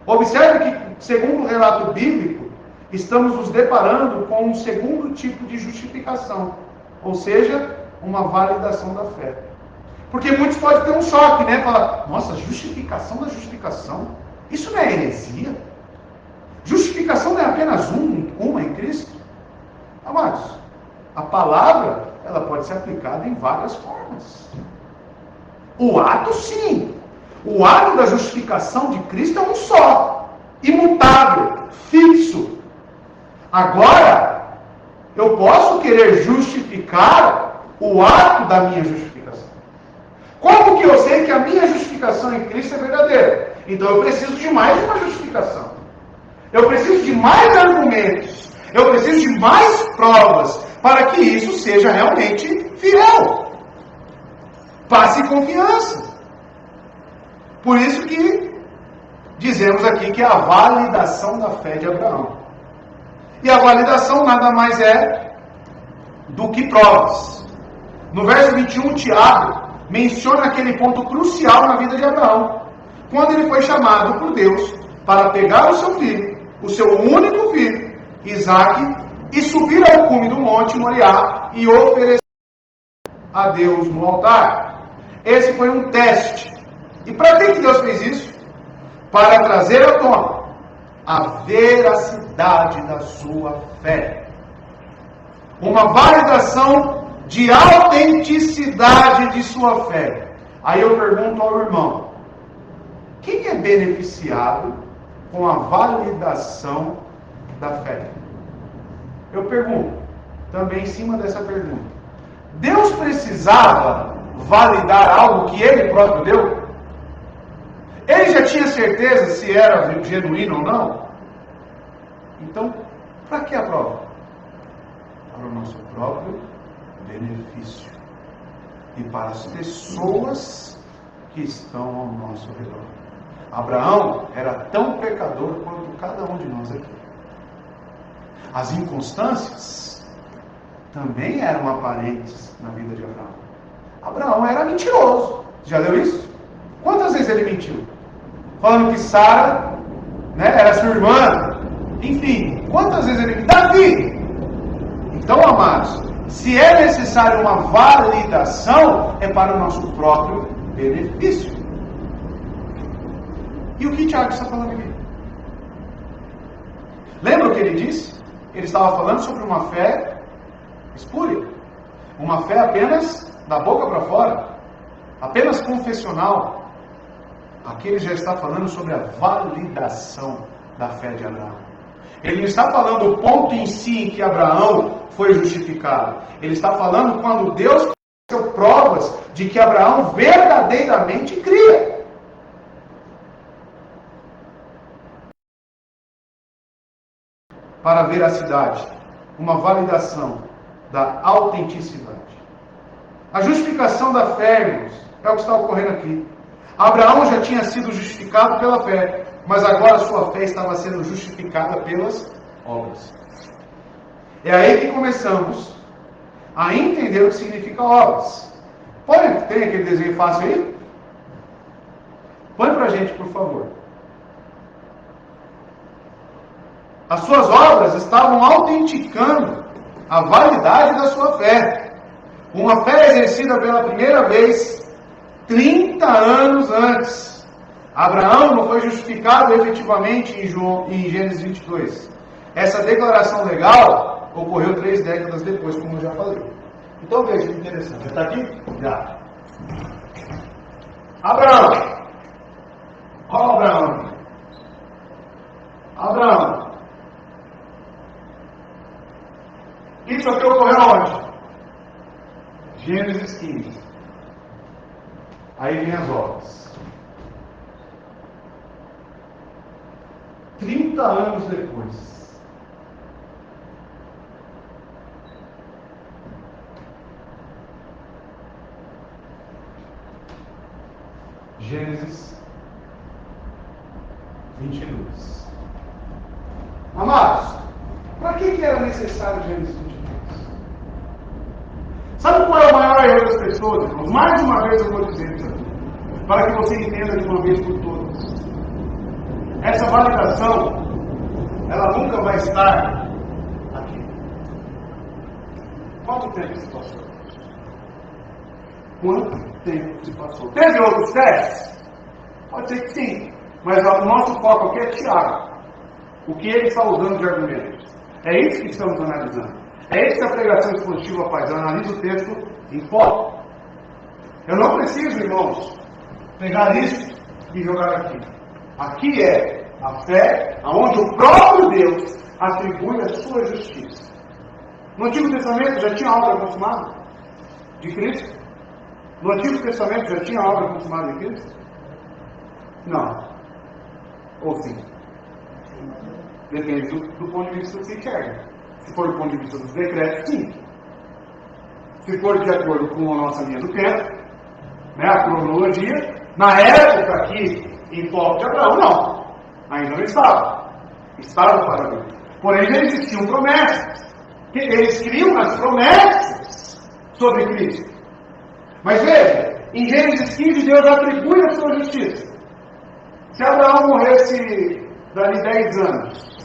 Observe que, segundo o relato bíblico, estamos nos deparando com um segundo tipo de justificação, ou seja, uma validação da fé. Porque muitos podem ter um choque, né? Falar, nossa, justificação da justificação, isso não é heresia? Justificação não é apenas uma em Cristo? Amados, a palavra, ela pode ser aplicada em várias formas. O ato, sim. O ato da justificação de Cristo é um só, imutável, fixo. Agora, Eu posso querer justificar o ato da minha justificação. Como que eu sei que a minha justificação em Cristo é verdadeira? Então eu preciso de mais uma justificação. Eu preciso de mais argumentos. Eu preciso de mais provas para que isso seja realmente fiel. Passe confiança. Por isso que dizemos aqui que é a validação da fé de Abraão. E a validação nada mais é do que provas. No verso 21, Tiago menciona aquele ponto crucial na vida de Abraão, quando ele foi chamado por Deus para pegar o seu filho, o seu único filho, Isaque, e subir ao cume do monte Moriá e oferecer a Deus no altar. Esse foi um teste. E para que Deus fez isso? Para trazer à tona a veracidade da sua fé. Uma validação de autenticidade de sua fé. Aí eu pergunto ao irmão: quem é beneficiado com a validação da fé? Eu pergunto, também em cima dessa pergunta: Deus precisava validar algo que Ele próprio deu? Ele já tinha certeza se era genuíno ou não? Então, para que a prova? Para o nosso próprio benefício e para as pessoas que estão ao nosso redor. Abraão era tão pecador quanto cada um de nós aqui. As inconstâncias também eram aparentes na vida de Abraão. Abraão era mentiroso. Já leu isso? Quantas vezes ele mentiu? Falando que Sara, era sua irmã. Enfim, quantas vezes ele mentiu? Davi! Então, amados, se é necessário uma validação, é para o nosso próprio benefício. E o que Tiago está falando aqui? Lembra o que ele disse? Ele estava falando sobre uma fé espúria. Uma fé apenas da boca para fora. Apenas confessional. Aqui ele já está falando sobre a validação da fé de Abraão. Ele não está falando o ponto em si em que Abraão foi justificado. Ele está falando quando Deus deu provas de que Abraão verdadeiramente cria. Para a veracidade, uma validação da autenticidade. A justificação da fé, irmãos, é o que está ocorrendo aqui. Abraão já tinha sido justificado pela fé, mas agora sua fé estava sendo justificada pelas obras. É aí que começamos a entender o que significa obras. Tem aquele desenho fácil aí? Põe pra gente, por favor. As suas obras estavam autenticando a validade da sua fé. Uma fé exercida pela primeira vez 30 anos antes. Abraão não foi justificado efetivamente em Gênesis 22. Essa declaração legal ocorreu 3 décadas depois, como eu já falei. Então veja que interessante. Já está aqui? Já. Abraão. Olha Abraão. Abraão. Isso aqui ocorreu onde? Gênesis 15. Aí vem as obras. 30 anos depois. Gênesis 22. Amados, para que era necessário Gênesis 22? Sabe qual é o maior erro das pessoas, irmãos? Mais uma vez eu vou dizer isso aqui, para que você entenda de uma vez por todas. Essa validação, ela nunca vai estar aqui. Quanto tempo se passou? Quanto tempo se passou? Teve outros testes? Pode ser que sim. Mas o nosso foco aqui é Tiago. O que ele está usando de argumentos. É isso que estamos analisando. É isso que a pregação expositiva faz. Eu analiso o texto em foco. Eu não preciso, irmãos, pegar isso e jogar aqui. Aqui é a fé, aonde o próprio Deus atribui a sua justiça. No Antigo Testamento já tinha obra consumada de Cristo? No Antigo Testamento já tinha obra consumada de Cristo? Não. Ou sim? Depende do ponto de vista que você enxerga. Se for do ponto de vista dos decretos, sim. Se for de acordo com a nossa linha do tempo, né, a cronologia, na época aqui, em Foco de Abraão, não. Ainda não estava. Estava para vir. Porém, já existiam promessas. Que eles criam as promessas sobre Cristo. Mas veja, em Gênesis 15, Deus atribui a sua justiça. Se Abraão morresse dali 10 anos,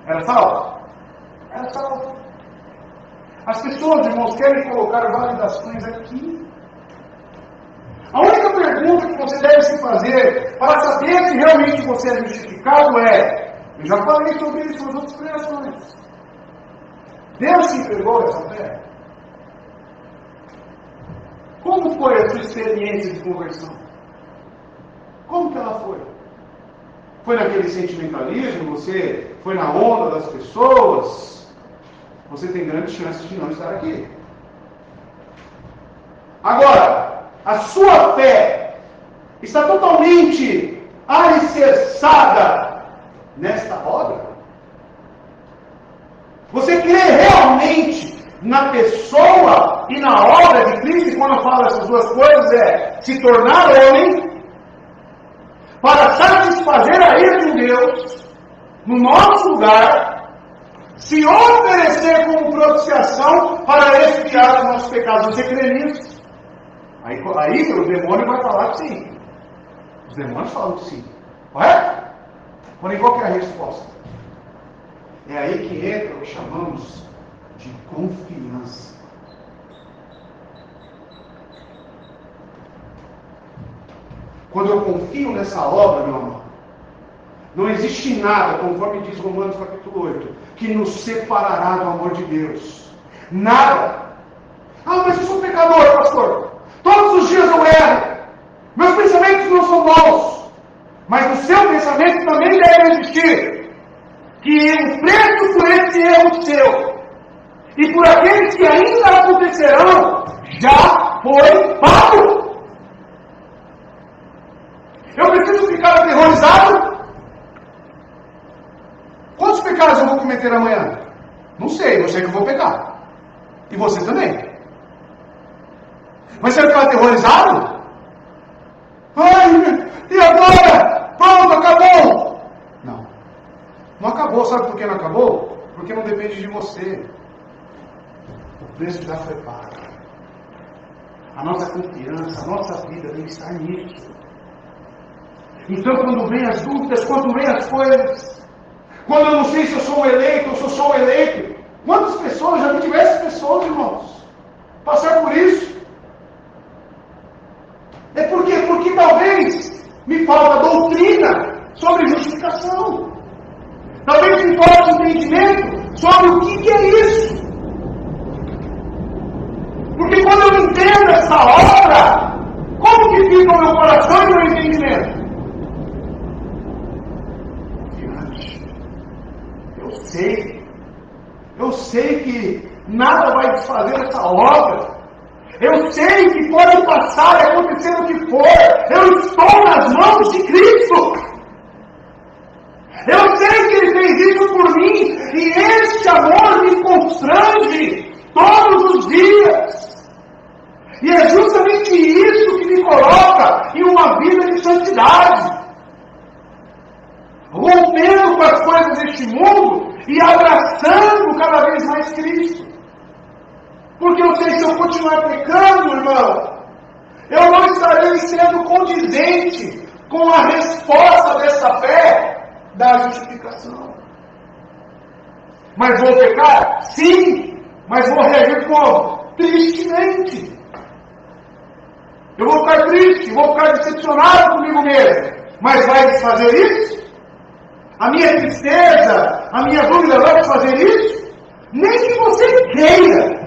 era salvo? Era salvo. As pessoas, irmãos, querem colocar validações aqui. A única pergunta que você deve se fazer para saber se realmente você é justificado é: eu já falei sobre isso nas outras pregações, Deus se entregou essa fé? Como foi a sua experiência de conversão? Como que ela foi? Foi naquele sentimentalismo? Você foi na onda das pessoas? Você tem grandes chances de não estar aqui. Agora, a sua fé está totalmente alicerçada nesta obra? Você crê realmente na pessoa e na obra de Cristo? E quando eu falo essas duas coisas, é se tornar homem para satisfazer a ira de Deus no nosso lugar, se oferecer como propiciação para expiar os nossos pecados. Você crê nisso? Aí o demônio vai falar que sim. Os demônios falam que sim. Correto? Porém, qual que é a resposta? É aí que entra o que chamamos de confiança. Quando eu confio nessa obra, meu amor, não existe nada, conforme diz Romanos capítulo 8, que nos separará do amor de Deus. Nada. Ah, mas eu sou pecador, pastor. Todos os dias eu erro. Meus pensamentos não são bons. Mas no seu pensamento também deve existir que o preço por esse erro seu e por aqueles que ainda acontecerão já foi pago. Eu preciso ficar aterrorizado? Quantos pecados eu vou cometer amanhã? Não sei, eu sei que eu vou pecar. E você também. Mas você vai ficar aterrorizado? Ai, e agora? Pronto, acabou! Não. Não acabou, sabe por que não acabou? Porque não depende de você. O preço já foi pago. A nossa confiança, a nossa vida tem que estar nisso. Então, quando vem as dúvidas, quando vem as coisas, quando eu não sei se eu sou um eleito ou se eu sou um eleito, quantas pessoas, já vi diversas pessoas, irmãos, passar por isso? É porque talvez me falta doutrina sobre justificação. Talvez me falte entendimento sobre o que é isso. Porque quando eu entendo essa obra, como que fica o meu coração e o meu entendimento? Eu sei que nada vai desfazer essa obra. Eu sei que pode passar e acontecer o que for. Eu estou nas mãos de Cristo. Eu sei que Ele fez isso por mim. E este amor me constrange todos os dias. E é justamente isso que me coloca em uma vida de santidade. Rompendo com as coisas deste mundo e abraçando cada vez mais Cristo. Porque eu sei que se eu continuar pecando, irmão, eu não estarei sendo condizente com a resposta dessa fé da justificação. Mas vou pecar? Sim, mas vou reagir como? Tristemente. Eu vou ficar triste, vou ficar decepcionado comigo mesmo. Mas vai desfazer isso? A minha tristeza, a minha dúvida vai desfazer isso? Nem que você queira.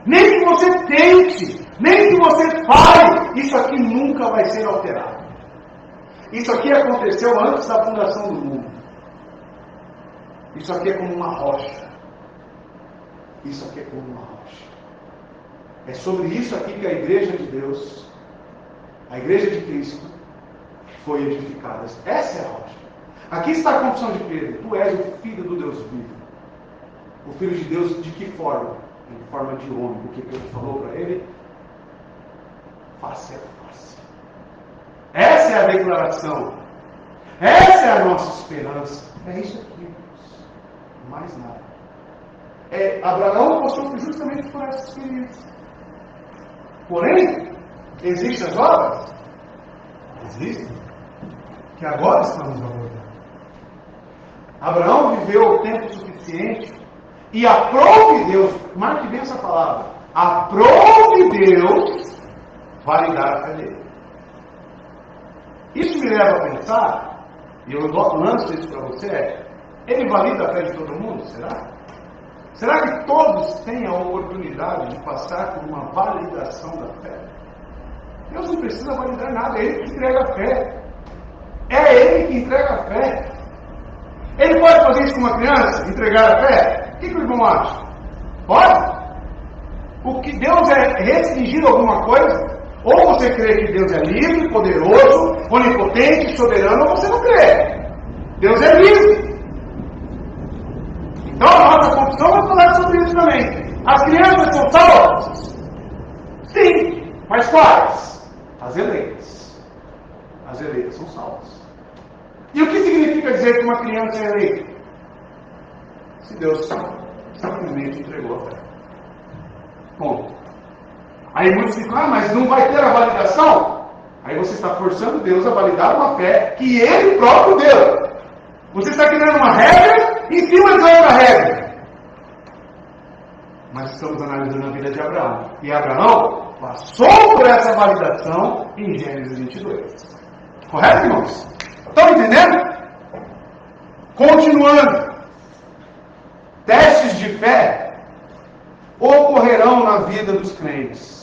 Nem que você tente, nem que você fale, isso aqui nunca vai ser alterado. Isso aqui aconteceu antes da fundação do mundo. Isso aqui é como uma rocha. Isso aqui é como uma rocha. É sobre isso aqui que a igreja de Deus, a igreja de Cristo, foi edificada. Essa é a rocha. Aqui está a confissão de Pedro. Tu és o Filho do Deus vivo. O Filho de Deus de que forma? Em forma de homem. Porque Pedro falou para ele, face a face. Essa é a declaração. Essa é a nossa esperança. É isso aqui, irmãos. Mais nada. Abraão passou justamente por essa experiência. Porém, existem as obras? Existem. Que agora estamos abordando. Abraão viveu o tempo suficiente e aprove Deus, marque bem essa palavra, aprove Deus validar a fé dele. Isso me leva a pensar, e eu lanço isso para você, ele valida a fé de todo mundo, será? Será que todos têm a oportunidade de passar por uma validação da fé? Deus não precisa validar nada, é Ele que entrega a fé. É Ele que entrega a fé. Ele pode fazer isso com uma criança? Entregar a fé? O que o irmão acha? Pode? O que Deus é restringido a alguma coisa? Ou você crê que Deus é livre, poderoso, onipotente, soberano, ou você não crê. Deus é livre. Então a nossa confissão vai falar sobre isso também. As crianças são salvas? Sim. Mas quais? As eleitas. As eleitas são salvas. E o que significa dizer que uma criança é eleita? Se Deus simplesmente entregou a fé. Ponto. Aí muitos ficam, mas não vai ter a validação? Aí você está forçando Deus a validar uma fé que Ele próprio deu. Você está criando uma regra em cima de outra regra. Mas estamos analisando a vida de Abraão. E Abraão passou por essa validação em Gênesis 22. Correto, irmãos? Estão entendendo? Continuando. Testes de fé ocorrerão na vida dos crentes.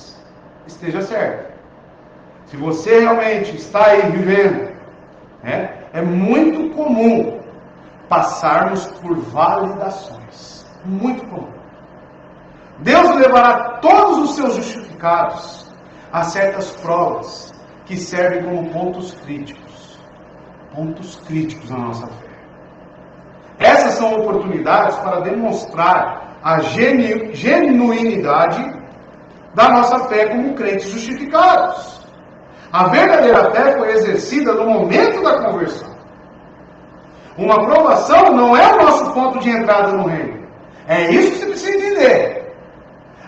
Esteja certo. Se você realmente está aí vivendo, é muito comum passarmos por validações. Muito comum. Deus levará todos os seus justificados a certas provas que servem como pontos críticos. Pontos críticos na nossa fé. Essas são oportunidades para demonstrar a genuinidade da nossa fé como crentes justificados. A verdadeira fé foi exercida no momento da conversão. Uma aprovação não é o nosso ponto de entrada no reino. É isso que você precisa entender.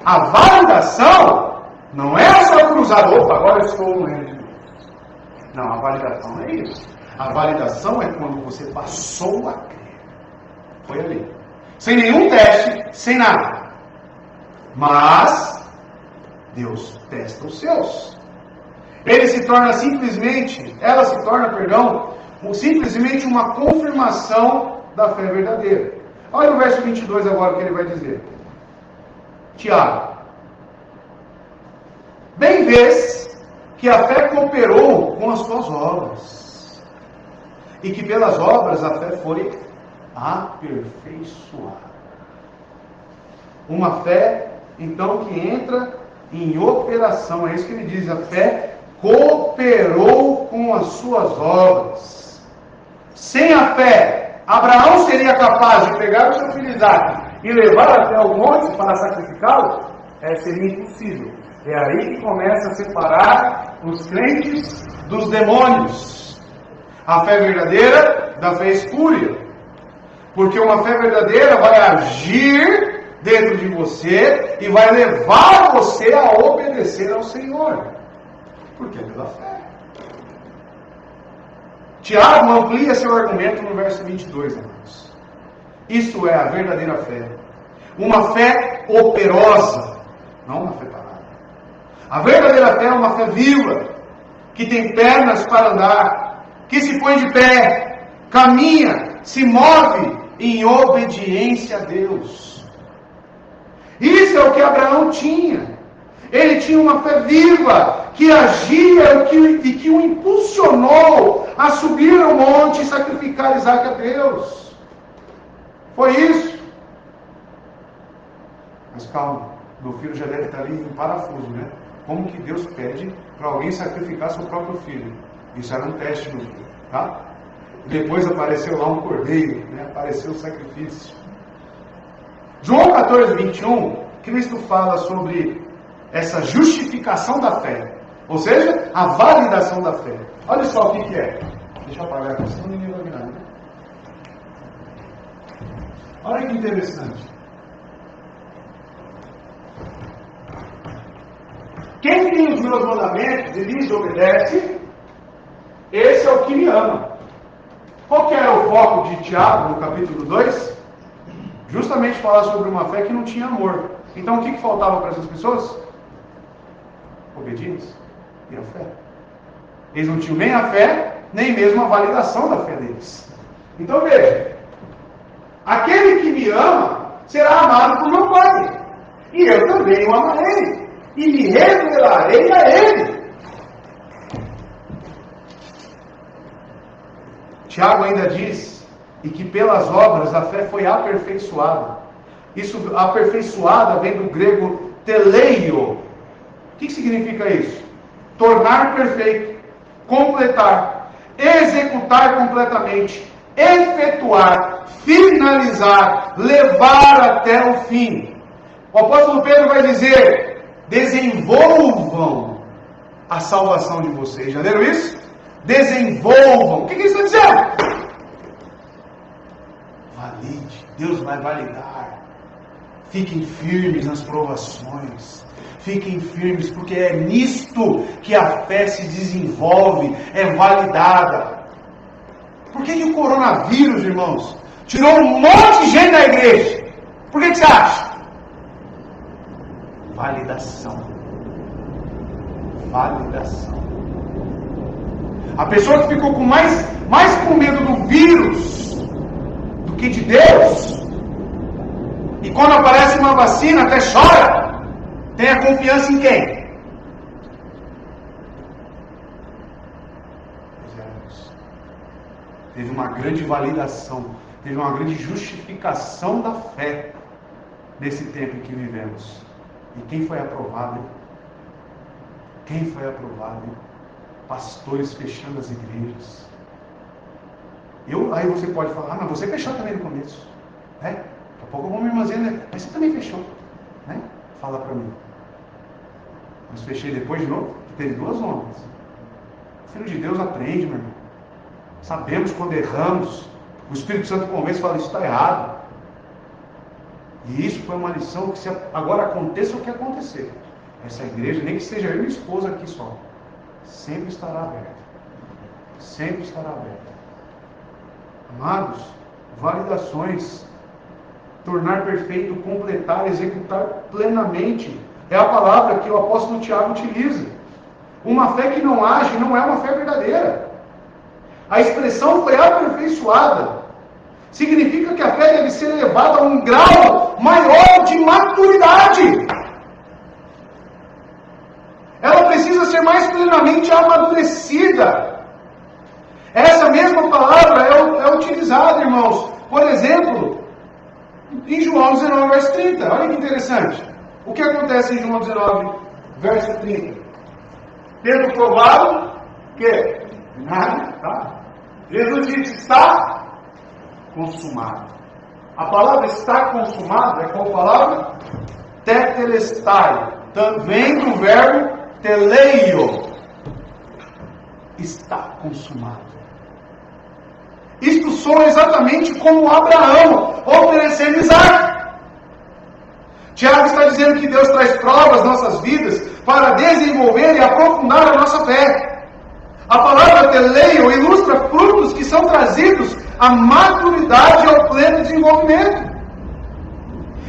A validação não é só cruzar, opa, agora eu estou no reino de Deus. Não, a validação não é isso. A validação é quando você passou a crer. Foi ali. Sem nenhum teste, sem nada. Mas Deus testa os seus. Ela se torna simplesmente uma confirmação da fé verdadeira. Olha o verso 22 agora que ele vai dizer. Tiago. Bem vês que a fé cooperou com as tuas obras, e que pelas obras a fé foi aperfeiçoada. Uma fé, então, que entra em operação. É isso que ele diz, a fé cooperou com as suas obras. Sem a fé, Abraão seria capaz de pegar o seu filho Isaque e levar até o monte para sacrificá-lo? Seria impossível. É aí que começa a separar os crentes dos demônios. A fé verdadeira da fé espúria. Porque uma fé verdadeira vai agir dentro de você e vai levar você a obedecer ao Senhor. Porque é pela fé. Tiago amplia seu argumento no verso 22, irmãos. Isso é a verdadeira fé. Uma fé operosa, não uma fé parada. A verdadeira fé é uma fé viva, que tem pernas para andar, que se põe de pé, caminha, se move em obediência a Deus. Isso é o que Abraão tinha. Ele tinha uma fé viva, que agia e que o impulsionou a subir ao monte e sacrificar Isaque a Deus. Foi isso. Mas calma, meu filho já deve estar ali em parafuso, né? Como que Deus pede para alguém sacrificar seu próprio filho? Isso era um teste, meu filho, tá? Depois apareceu lá um cordeiro, né? Apareceu o sacrifício. João 14, 21, Cristo fala sobre essa justificação da fé, ou seja, a validação da fé. Olha só o que é. Deixa eu apagar aqui, senão ninguém vai virar, né? Olha que interessante. Quem tem os meus mandamentos e lhes obedece, esse é o que me ama. Qual que era o foco de Tiago no capítulo 2? Justamente falar sobre uma fé que não tinha amor. Então o que faltava para essas pessoas? Obediência e a fé. Eles não tinham nem a fé, nem mesmo a validação da fé deles. Então veja, aquele que me ama será amado por meu Pai, e eu também o amarei, e me revelarei a ele. Tiago ainda diz, e que pelas obras a fé foi aperfeiçoada. Isso, aperfeiçoada, vem do grego teleio. O que significa isso? Tornar perfeito, completar, executar completamente, efetuar, finalizar, levar até o fim. O apóstolo Pedro vai dizer: desenvolvam a salvação de vocês. Já leram isso? Desenvolvam. O que isso está dizendo? Valide. Deus vai validar. Fiquem firmes nas provações. Fiquem firmes, porque é nisto que a fé se desenvolve, é validada. Por que o coronavírus, irmãos, tirou um monte de gente da igreja? Por que você acha? Validação. Validação. A pessoa que ficou com mais com medo do vírus do que de Deus, e quando aparece uma vacina até chora, tem a confiança em quem? Teve uma grande validação, teve uma grande justificação da fé nesse tempo em que vivemos. E quem foi aprovado? Quem foi aprovado? Pastores fechando as igrejas. Aí você pode falar, mas você fechou também no começo, né? Daqui a pouco eu vou me irmãzinha, né? Mas você também fechou, né? Fala para mim. Mas fechei depois de novo, teve 2 ondas. O Filho de Deus aprende, meu irmão. Sabemos quando erramos. O Espírito Santo convence e fala, isso está errado. E isso foi uma lição que, se agora aconteça o que acontecer, essa igreja, nem que seja eu e minha esposa aqui só, sempre estará aberta. Sempre estará aberta. Amados, validações, tornar perfeito, completar, executar plenamente, é a palavra que o apóstolo Tiago utiliza. Uma fé que não age não é uma fé verdadeira. A expressão foi aperfeiçoada. Significa que a fé deve ser elevada a um grau maior de maturidade. Ela precisa ser mais plenamente amadurecida. Essa mesma palavra é utilizada, irmãos, por exemplo, em João 19, verso 30. Olha que interessante. O que acontece em João 19, verso 30? Tendo provado que nada, tá? Jesus disse, está consumado. A palavra está consumado é qual palavra? Tetelestai. Vem do verbo teleio. Está consumado. Isto soa exatamente como Abraão oferecendo Isaac. Tiago está dizendo que Deus traz provas às nossas vidas para desenvolver e aprofundar a nossa fé. A palavra teleio ilustra frutos que são trazidos à maturidade e ao pleno desenvolvimento.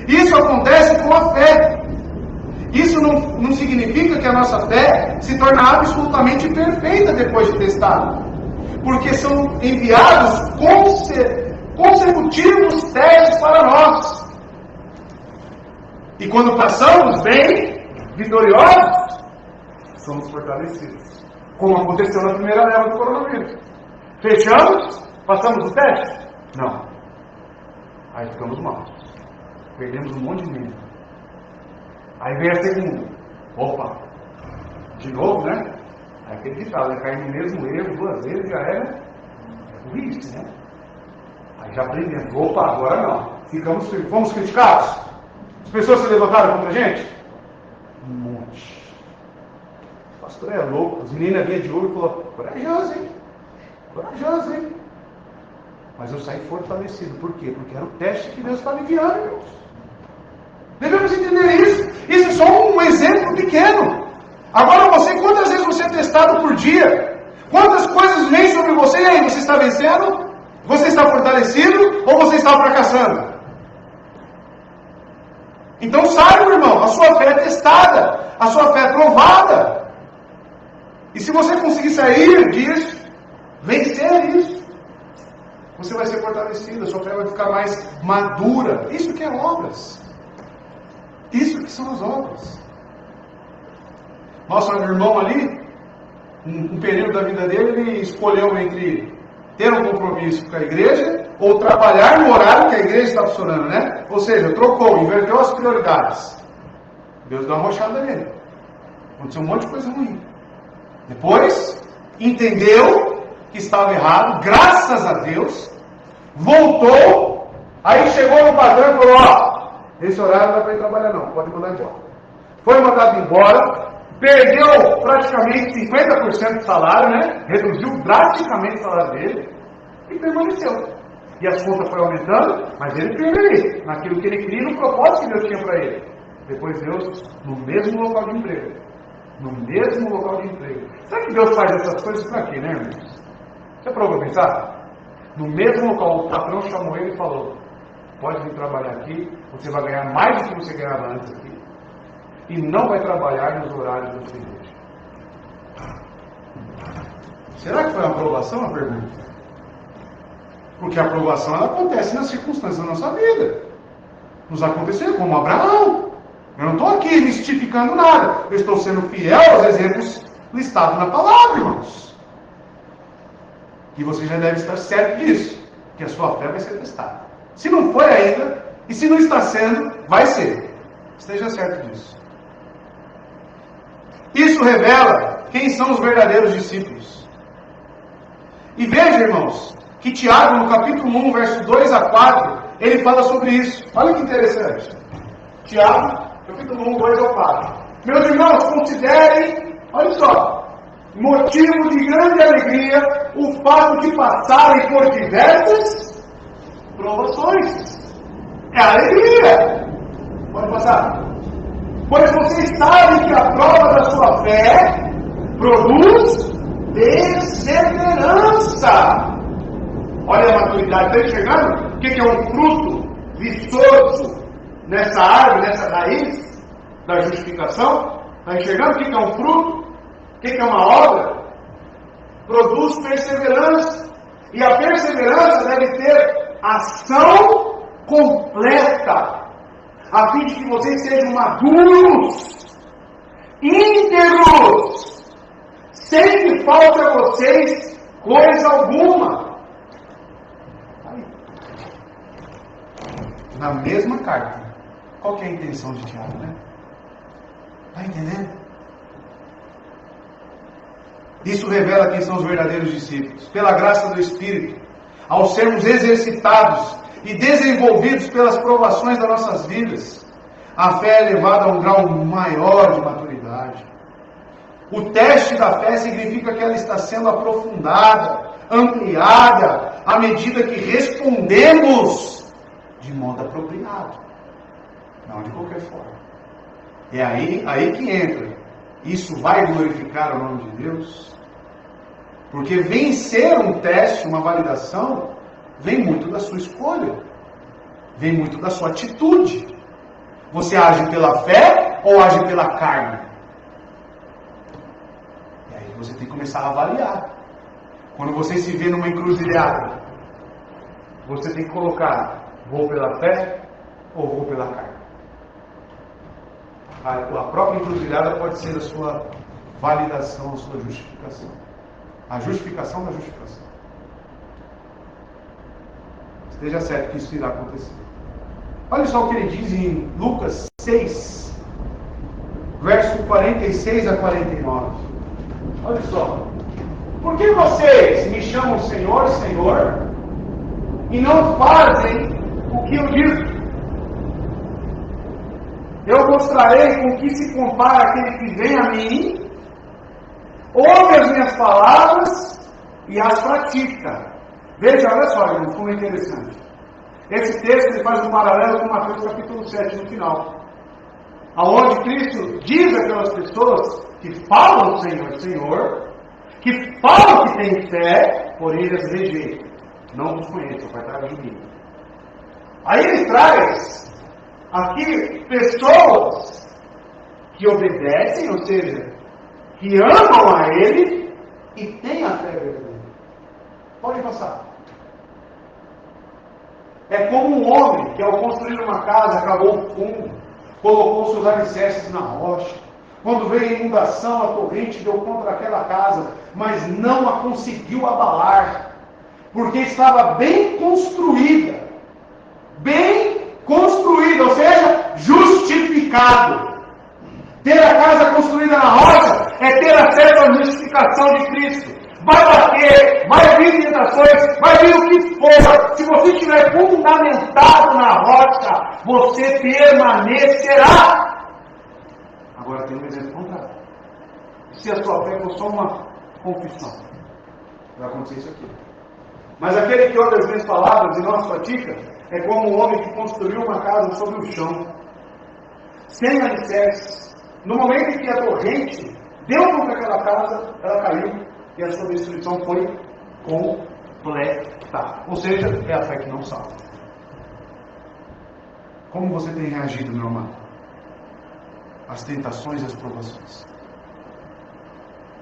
Isso acontece com a fé. Isso não significa que a nossa fé se torna absolutamente perfeita depois de testada. Porque são enviados consecutivos testes para nós. E quando passamos bem, vitoriosos, somos fortalecidos. Como aconteceu na primeira leva do coronavírus. Fechamos, passamos o teste? Não. Aí ficamos mal. Perdemos um monte de dinheiro. Aí vem a segunda. Opa! De novo, né? Aí aquele ditado, cair no mesmo erro 2 vezes já é burrice, né? Aí já aprendemos. Opa, agora não. Fomos criticados? As pessoas se levantaram contra a gente? Um monte. O pastor é louco. As meninas vinham de olho e falaram, corajoso, hein? Corajoso, hein? Mas eu saí fortalecido. Por quê? Porque era o teste que Deus estava enviando, irmãos. Devemos entender isso. Isso é só um exemplo pequeno. Agora quantas vezes você é testado por dia? Quantas coisas vêm sobre você e aí? Você está vencendo? Você está fortalecido? Ou você está fracassando? Então saiba, irmão, a sua fé é testada. A sua fé é provada. E se você conseguir sair disso, vencer isso, você vai ser fortalecido, a sua fé vai ficar mais madura. Isso que é obras. Isso que são as obras. Nosso irmão ali, um período da vida dele, ele escolheu entre ter um compromisso com a igreja ou trabalhar no horário que a igreja está funcionando, né? Ou seja, trocou, inverteu as prioridades. Deus deu uma rochada nele. Aconteceu um monte de coisa ruim. Depois, entendeu que estava errado, graças a Deus, voltou, aí chegou no patrão e falou, ó, esse horário não dá para ir trabalhar não, pode mandar embora. Foi mandado embora, perdeu praticamente 50% do salário, né? Reduziu drasticamente o salário dele e permaneceu. E as contas foram aumentando, mas ele firme naquilo que ele queria, no propósito que Deus tinha para ele. Depois Deus, no mesmo local de emprego. No mesmo local de emprego. Sabe que Deus faz essas coisas para quê, né, irmãos? Você parou para pensar? No mesmo local, o patrão chamou ele e falou, pode vir trabalhar aqui, você vai ganhar mais do que você ganhava antes aqui. E não vai trabalhar nos horários da sua igreja. Será que foi uma aprovação, a pergunta? Porque a aprovação ela acontece nas circunstâncias da nossa vida. Nos aconteceu como Abraão. Eu não estou aqui mistificando nada. Eu estou sendo fiel aos exemplos listados na palavra, irmãos. E você já deve estar certo disso. Que a sua fé vai ser testada. Se não foi ainda, e se não está sendo, vai ser. Esteja certo disso. Isso revela quem são os verdadeiros discípulos. E veja, irmãos, que Tiago, no capítulo 1, verso 2 a 4, ele fala sobre isso. Olha que interessante. Tiago, capítulo 1, 2 a 4. Meus irmãos, considerem, olha só, motivo de grande alegria o fato de passarem por diversas provações. É alegria. Pode passar. Pois vocês sabem que a prova da sua fé produz perseverança. Olha a maturidade, está enxergando? O que é um fruto viçoso nessa árvore, nessa raiz da justificação? Está enxergando o que é um fruto? O que é uma obra? Produz perseverança. E a perseverança deve ter ação completa, a fim de que vocês sejam maduros, íntegros, sem que falte a vocês coisa alguma. Na mesma carta, qual que é a intenção de Tiago, né? Está entendendo? Isso revela quem são os verdadeiros discípulos. Pela graça do Espírito, ao sermos exercitados e desenvolvidos pelas provações das nossas vidas, a fé é levada a um grau maior de maturidade. O teste da fé significa que ela está sendo aprofundada, ampliada, à medida que respondemos de modo apropriado, não de qualquer forma. É aí que entra. Isso vai glorificar o nome de Deus? Porque vencer um teste, uma validação, vem muito da sua escolha, vem muito da sua atitude. Você age pela fé ou age pela carne? E aí você tem que começar a avaliar. Quando você se vê numa encruzilhada, você tem que colocar: vou pela fé ou vou pela carne? A própria encruzilhada pode ser a sua validação, a sua justificação. A justificação da justificação. Esteja certo que isso irá acontecer. Olha só o que ele diz em Lucas 6, verso 46 a 49. Olha só. Por que vocês me chamam Senhor, Senhor, e não fazem o que eu digo? Eu mostrarei com que se compara aquele que vem a mim, ouve as minhas palavras e as pratica. Veja, olha só, irmãos, como é interessante. Esse texto ele faz um paralelo com Mateus capítulo 7 no final. Aonde Cristo diz àquelas pessoas que falam Senhor, Senhor, que falam que têm fé, porém eles rejeitam. Não nos conhecem, vai trás de mim. Aí ele traz aqui pessoas que obedecem, ou seja, que amam a Ele e têm a fé verdadeira. Pode passar. É como um homem que ao construir uma casa cavou um fundo, colocou seus alicerces na rocha. Quando veio a inundação, a torrente deu contra aquela casa, mas não a conseguiu abalar, porque estava bem construída, ou seja, justificado. Ter a casa construída na rocha é ter acesso à justificação de Cristo. Vai bater, vai vir tentações, vai vir o que for. Se você estiver fundamentado na rocha, você permanecerá. Agora tem um exemplo contrário. Se a sua fé for só uma confissão, vai acontecer isso aqui. Mas aquele que ouve as minhas palavras e não as pratica, é como um homem que construiu uma casa sobre o chão, sem alicerces. No momento em que a torrente deu contra aquela casa, ela caiu e a sua destruição foi completa. Ou seja, é a fé que não salva. Como você tem reagido, meu amado? Às tentações e às provações.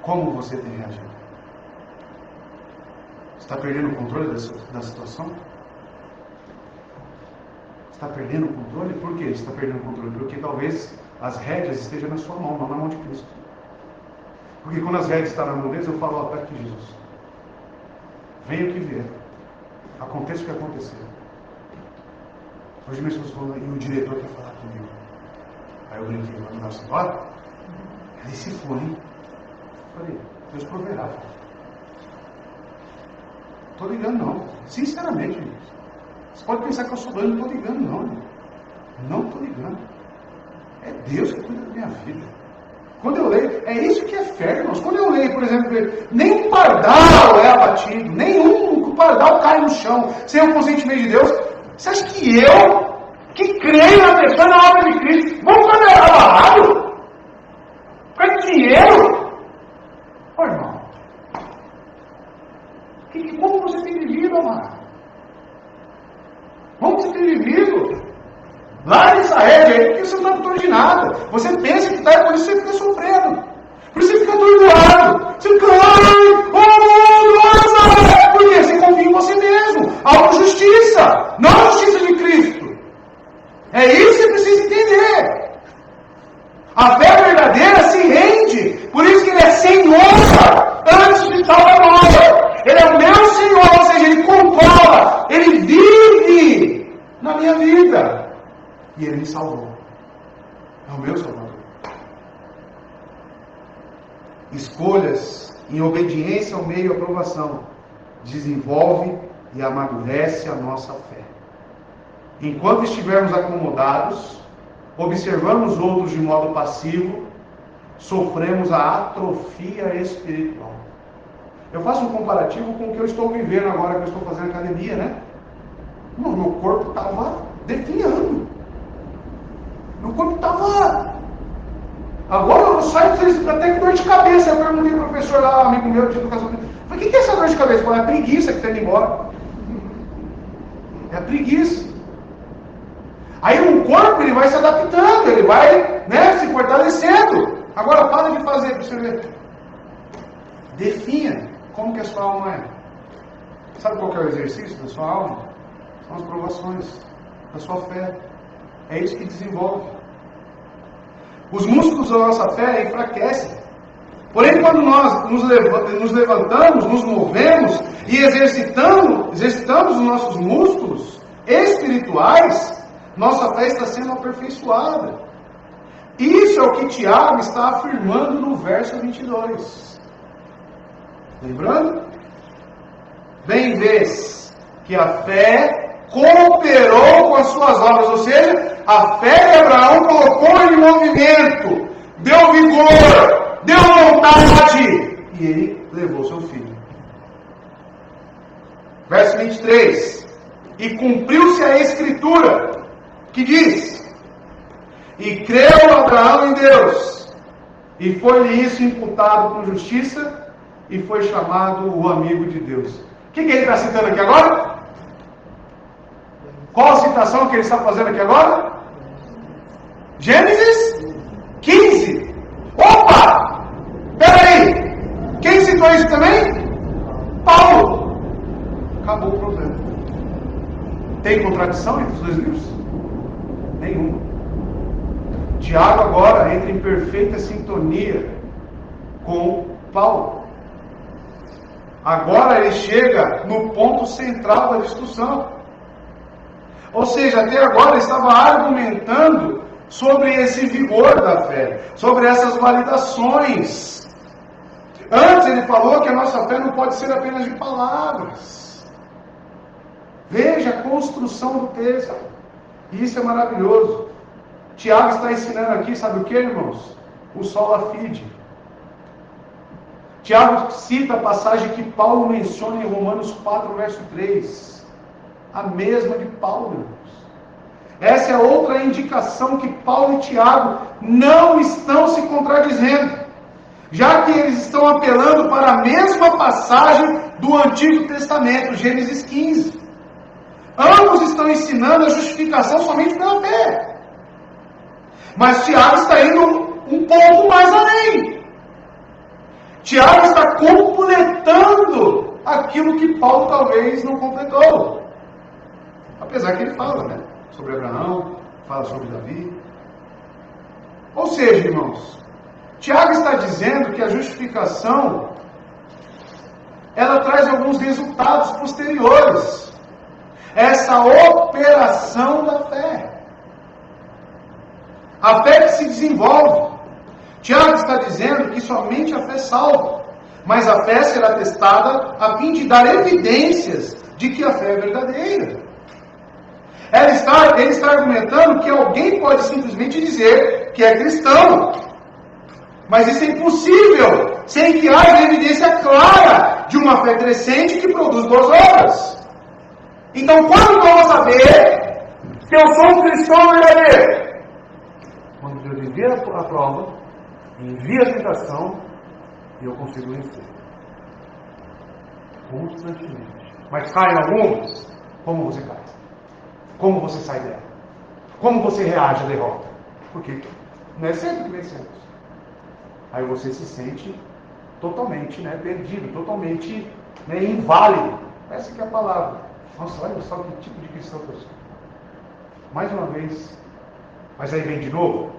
Como você tem reagido? Está perdendo o controle da situação? Está perdendo o controle? Por que está perdendo o controle? Porque talvez as rédeas estejam na sua mão, não na mão de Cristo. Porque quando as rédeas estão na mão deles, eu falo, perto de Jesus. Venha o que vier. Aconteça o que acontecer. Hoje minha esposa falou, e o diretor quer falar comigo. Aí eu brinquei, vou mandar você embora? Ele se foi, hein? Eu falei, Deus proverá. Estou ligando não. Sinceramente, gente. Você pode pensar que eu sou doido, não estou ligando não. Não estou ligando. É Deus que cuida da minha vida. Quando eu leio, é isso que é fé, irmãos. Quando eu leio, por exemplo, nem um pardal é abatido, nenhum pardal cai no chão, sem o consentimento de Deus. Você acha que eu, que creio na pessoa na obra de Cristo, vou ficar abalado? Ficar dinheiro? Ô irmão, como você tem vivido, amado? Como você tem vivido? Larga essa rede aí, porque você não está controle de nada. Você pensa que está, e por isso você fica sofrendo. Por isso você fica atordoado. Você fica, nossa! Por quê? Você confia em você mesmo. Autojustiça, não a justiça de Cristo. É isso que você precisa entender. A fé verdadeira se rende. Por isso que Ele é Senhor antes de Salvador. Ele é o meu Senhor, ou seja, Ele controla. Ele vive na minha vida. E Ele me salvou. É o meu Salvador. Escolhas em obediência ao meio à aprovação desenvolve e amadurece a nossa fé. Enquanto estivermos acomodados, observamos outros de modo passivo, sofremos a atrofia espiritual. Eu faço um comparativo com o que eu estou vivendo agora que eu estou fazendo academia, né? Meu corpo estava definhando. Meu corpo estava... Agora eu saio até com dor de cabeça. Eu perguntei ao professor lá, amigo meu de educação. Eu falei, o que é essa dor de cabeça? Eu falei, é a preguiça que está indo embora. É a preguiça. Aí o corpo ele vai se adaptando, ele vai, se fortalecendo. Agora para de fazer para você ver. Defina como que a sua alma é. Sabe qual que é o exercício da sua alma? São as provações da sua fé. É isso que desenvolve. Os músculos da nossa fé enfraquecem. Porém, quando nós nos levantamos, nos movemos e exercitamos os nossos músculos espirituais, nossa fé está sendo aperfeiçoada. Isso é o que Tiago está afirmando no verso 22. Lembrando? Bem vês que a fé cooperou com as suas obras, ou seja, a fé de Abraão colocou em movimento, deu vigor, deu vontade, e ele levou seu filho. Verso 23. E cumpriu-se a Escritura, que diz: e creu Abraão em Deus, e foi-lhe isso imputado com justiça, e foi chamado o amigo de Deus. O que ele está citando aqui agora? Qual a citação que ele está fazendo aqui agora? Gênesis 15. Opa! Peraí! Quem citou isso também? Paulo. Acabou o problema. Tem contradição entre os dois livros? Nenhuma. Tiago agora entra em perfeita sintonia com Paulo. Agora ele chega no ponto central da discussão. Ou seja, até agora ele estava argumentando sobre esse vigor da fé, sobre essas validações. Antes ele falou que a nossa fé não pode ser apenas de palavras. Veja a construção do texto. E isso é maravilhoso. Tiago está ensinando aqui, sabe o que, irmãos? O sola fide. Tiago cita a passagem que Paulo menciona em Romanos 4, verso 3. A mesma de Paulo, irmãos. Essa é outra indicação que Paulo e Tiago não estão se contradizendo, já que eles estão apelando para a mesma passagem do Antigo Testamento, Gênesis 15. Ambos estão ensinando a justificação somente pela fé. Mas Tiago está indo um pouco mais além. Tiago está completando aquilo que Paulo talvez não completou. Apesar que ele fala, né? Sobre Abraão, fala sobre Davi. Ou seja, irmãos, Tiago está dizendo que a justificação ela traz alguns resultados posteriores. Essa operação da fé. A fé que se desenvolve. Tiago está dizendo que somente a fé salva, mas a fé será testada a fim de dar evidências de que a fé é verdadeira. Ele está argumentando que alguém pode simplesmente dizer que é cristão, mas isso é impossível sem que haja evidência clara de uma fé crescente que produz boas obras. Então, quando eu vou saber que eu sou um cristão verdadeiro? Quando Deus envia a prova, envia a tentação, e eu consigo vencer. Constantemente. Mas caem alguns? Como você cai? Como você sai dela? Como você reage à derrota? Porque não é sempre que vencemos. Aí você se sente totalmente perdido, totalmente inválido. Essa que é a palavra. Nossa, olha só que tipo de cristão que eu sou. Mais uma vez. Mas aí vem de novo.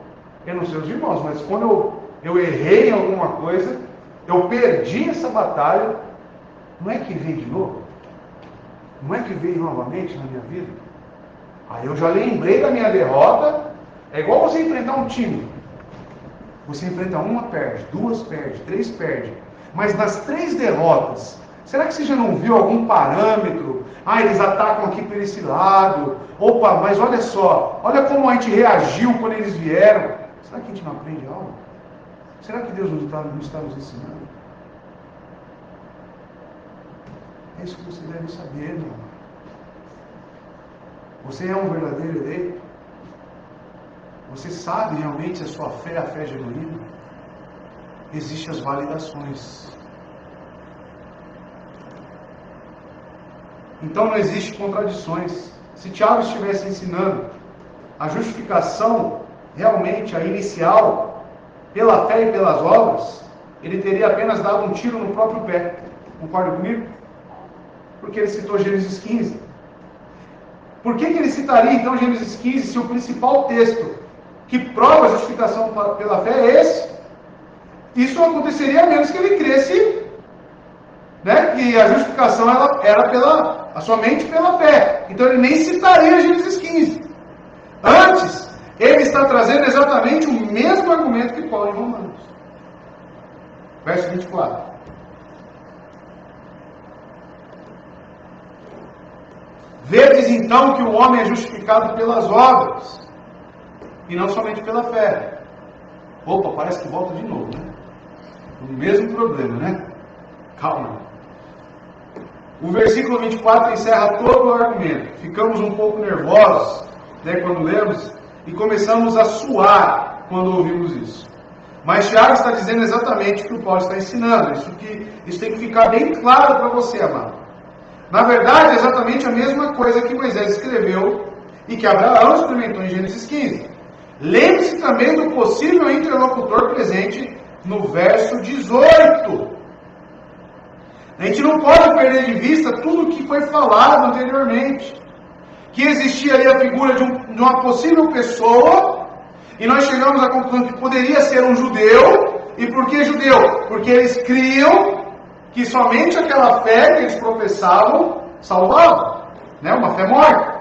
Eu não sei os irmãos, mas quando eu errei em alguma coisa, eu perdi essa batalha, não é que vem de novo? Não é que veio novamente na minha vida? Aí eu já lembrei da minha derrota. É igual você enfrentar um time. Você enfrenta uma, perde, duas, perde, três, perde. Mas nas 3 derrotas, será que você já não viu algum parâmetro? Eles atacam aqui por esse lado. Opa, mas olha só. Olha como a gente reagiu quando eles vieram. Será que a gente não aprende algo? Será que Deus não está nos ensinando? É isso que você deve saber, meu amor. Você é um verdadeiro eleito? Você sabe realmente se a sua fé é a fé genuína? Existem as validações. Então não existe contradições. Se Tiago estivesse ensinando a justificação realmente, a inicial, pela fé e pelas obras, ele teria apenas dado um tiro no próprio pé. Concorda comigo? Porque ele citou Gênesis 15. Por que ele citaria então Gênesis 15 se o principal texto que prova a justificação pela fé é esse? Isso aconteceria a menos que ele cresce, que a justificação era somente pela fé. Então ele nem citaria Gênesis 15. Antes, ele está trazendo exatamente o mesmo argumento que Paulo em Romanos. Verso 24. Vedes então que o homem é justificado pelas obras, e não somente pela fé. Opa, parece que volta de novo, né? O mesmo problema, né? Calma. O versículo 24 encerra todo o argumento. Ficamos um pouco nervosos, né, quando lemos, e começamos a suar quando ouvimos isso. Mas Tiago está dizendo exatamente o que o Paulo está ensinando. Isso tem que ficar bem claro para você, amado. Na verdade, é exatamente a mesma coisa que Moisés escreveu e que Abraão experimentou em Gênesis 15. Lembre-se também do possível interlocutor presente no verso 18. A gente não pode perder de vista tudo o que foi falado anteriormente. Que existia ali a figura de uma possível pessoa, e nós chegamos à conclusão que poderia ser um judeu. E por que judeu? Porque eles criam que somente aquela fé que eles professavam salvava, né? Uma fé morta.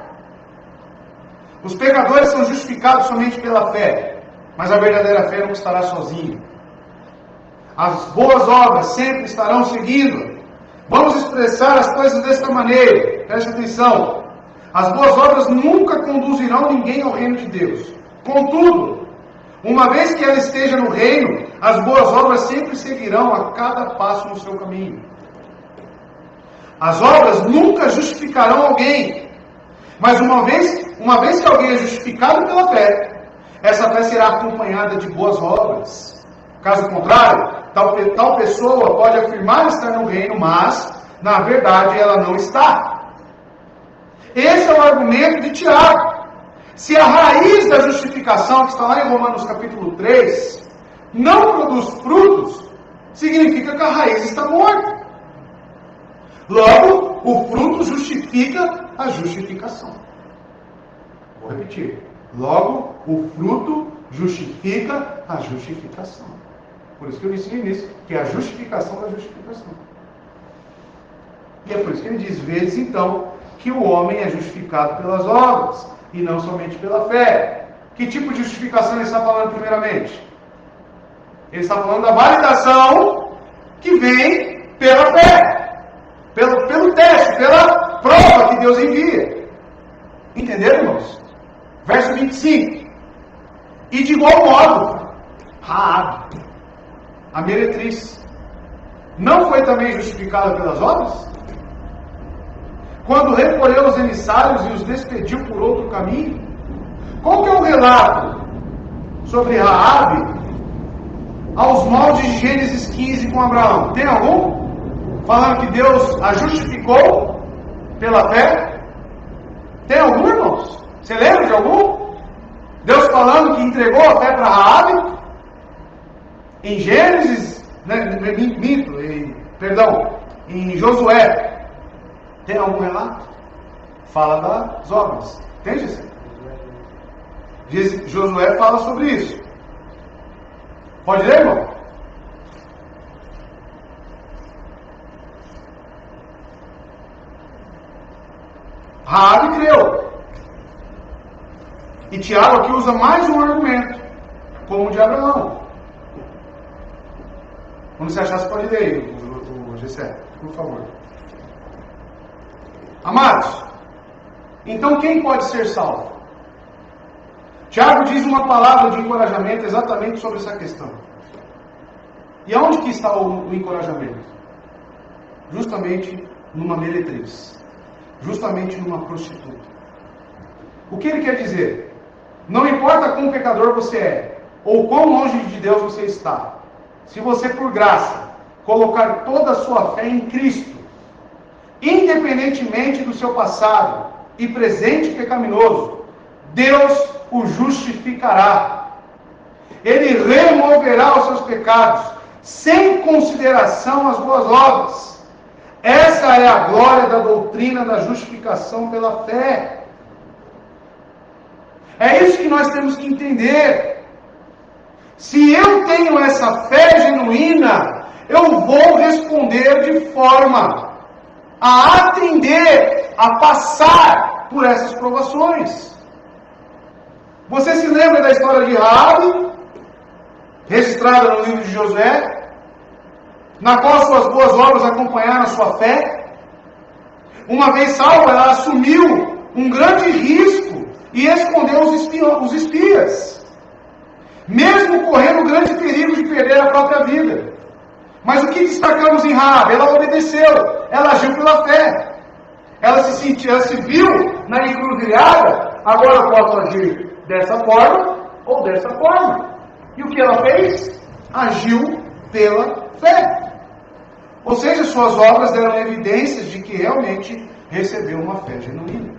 Os pecadores são justificados somente pela fé, mas a verdadeira fé não estará sozinha. As boas obras sempre estarão seguindo. Vamos expressar as coisas desta maneira. Preste atenção. As boas obras nunca conduzirão ninguém ao reino de Deus. Contudo, uma vez que ela esteja no reino, as boas obras sempre seguirão a cada passo no seu caminho. As obras nunca justificarão alguém. Mas uma vez que alguém é justificado pela fé, essa fé será acompanhada de boas obras. Caso contrário, tal pessoa pode afirmar estar no reino, mas, na verdade, ela não está. Esse é o argumento de Tiago. Se a raiz da justificação, que está lá em Romanos capítulo 3, não produz frutos, significa que a raiz está morta. Logo, o fruto justifica a justificação. Vou repetir. Logo, o fruto justifica a justificação. Por isso que eu disse no início, que é a justificação da justificação. E é por isso que ele diz, vezes então, que o homem é justificado pelas obras, e não somente pela fé. Que tipo de justificação ele está falando primeiramente? Ele está falando da validação que vem pela fé, pelo teste, pela prova que Deus envia. Entenderam, irmãos? Verso 25. E de igual modo, Raabe, a meretriz, não foi também justificada pelas obras? Quando recolheu os emissários e os despediu por outro caminho? Qual que é o relato sobre Raabe aos moldes de Gênesis 15 com Abraão? Tem algum? Falando que Deus a justificou pela fé? Tem algum, irmãos? Você lembra de algum? Deus falando que entregou a fé para Raabe? Em Gênesis, em Josué. Tem algum relato? Fala das obras. Tem, José? Josué fala sobre isso. Pode ler, irmão? Raabe creu. E Tiago aqui usa mais um argumento, como o de Abraão. Quando você achar, você pode ler aí, o Gessé, por favor. Amados, então quem pode ser salvo? Tiago diz uma palavra de encorajamento exatamente sobre essa questão. E aonde que está o encorajamento? Justamente numa meretriz. Justamente numa prostituta. O que ele quer dizer? Não importa quão pecador você é, ou quão longe de Deus você está. Se você, por graça, colocar toda a sua fé em Cristo, independentemente do seu passado e presente pecaminoso, Deus o justificará. Ele removerá os seus pecados, sem consideração às boas obras. Essa é a glória da doutrina da justificação pela fé. É isso que nós temos que entender. Se eu tenho essa fé genuína, eu vou responder de forma a atender, a passar por essas provações. Você se lembra da história de Raabe, registrada no livro de Josué, na qual suas boas obras acompanharam a sua fé? Uma vez salva, ela assumiu um grande risco e escondeu os espias, mesmo correndo o grande perigo de perder a própria vida. Mas o que destacamos em Raabe? Ela obedeceu, ela agiu pela fé. Ela se viu na encruzilhada, agora eu posso agir dessa forma ou dessa forma. E o que ela fez? Agiu pela fé. Ou seja, suas obras deram evidências de que realmente recebeu uma fé genuína.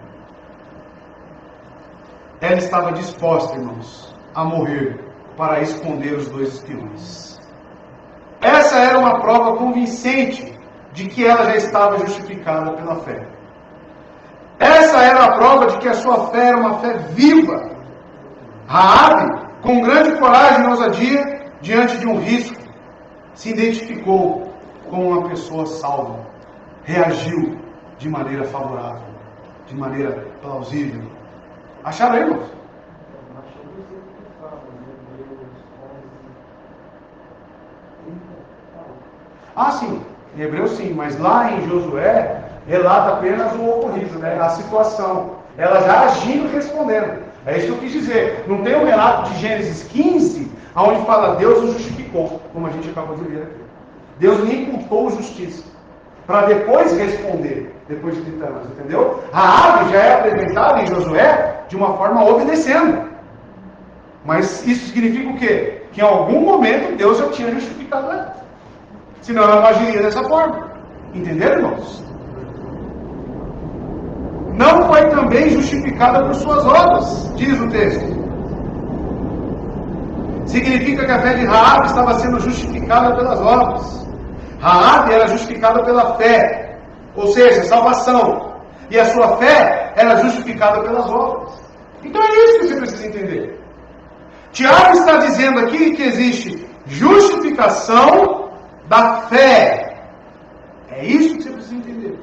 Ela estava disposta, irmãos, a morrer para esconder os 2 espiões. Essa era uma prova convincente de que ela já estava justificada pela fé. Essa era a prova de que a sua fé era uma fé viva. Raabe, com grande coragem e ousadia, diante de um risco, se identificou como uma pessoa salva. Reagiu de maneira favorável, de maneira plausível. Acharam aí, irmãos? Ah, sim. Em Hebreus sim, mas lá em Josué relata apenas o ocorrido, né? A situação. Ela já agindo e respondendo. É isso que eu quis dizer. Não tem um relato de Gênesis 15, onde fala Deus o justificou, como a gente acabou de ler aqui. Deus lhe imputou justiça, para depois responder, depois de 30 anos, entendeu? Raabe já é apresentada em Josué de uma forma obedecendo. Mas isso significa o quê? Que em algum momento Deus já tinha justificado ela. Senão ela não agiria dessa forma. Entenderam, irmãos? Não foi também justificada por suas obras, diz o texto. Significa que a fé de Raabe estava sendo justificada pelas obras. Raabe era justificada pela fé, ou seja, salvação. E a sua fé era justificada pelas obras. Então é isso que você precisa entender. Tiago está dizendo aqui que existe justificação da fé. É isso que você precisa entender.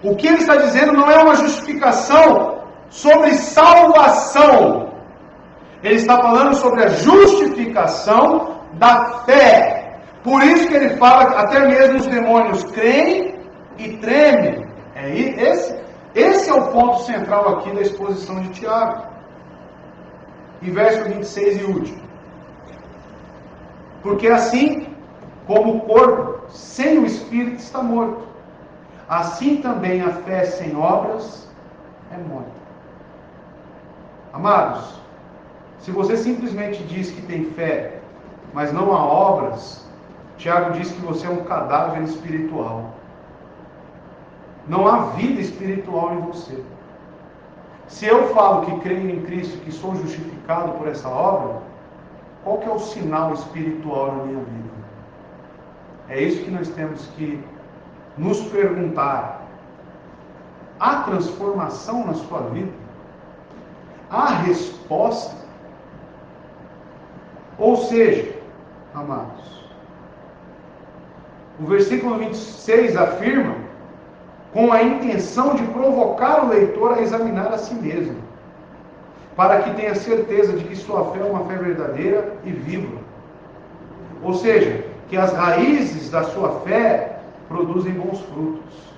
O que ele está dizendo não é uma justificação sobre salvação. Ele está falando sobre a justificação da fé. Por isso que ele fala que até mesmo os demônios creem e tremem. Esse é o ponto central aqui da exposição de Tiago. E verso 26 e último. Porque assim como o corpo sem o espírito está morto, assim também a fé sem obras é morta. Amados, se você simplesmente diz que tem fé, mas não há obras, Tiago diz que você é um cadáver espiritual. Não há vida espiritual em você. Se eu falo que creio em Cristo, que sou justificado por essa obra, qual que é o sinal espiritual na minha vida? É isso que nós temos que nos perguntar. Há transformação na sua vida? Há resposta? Ou seja, amados, o versículo 26 afirma com a intenção de provocar o leitor a examinar a si mesmo, para que tenha certeza de que sua fé é uma fé verdadeira e viva. Ou seja, que as raízes da sua fé produzem bons frutos.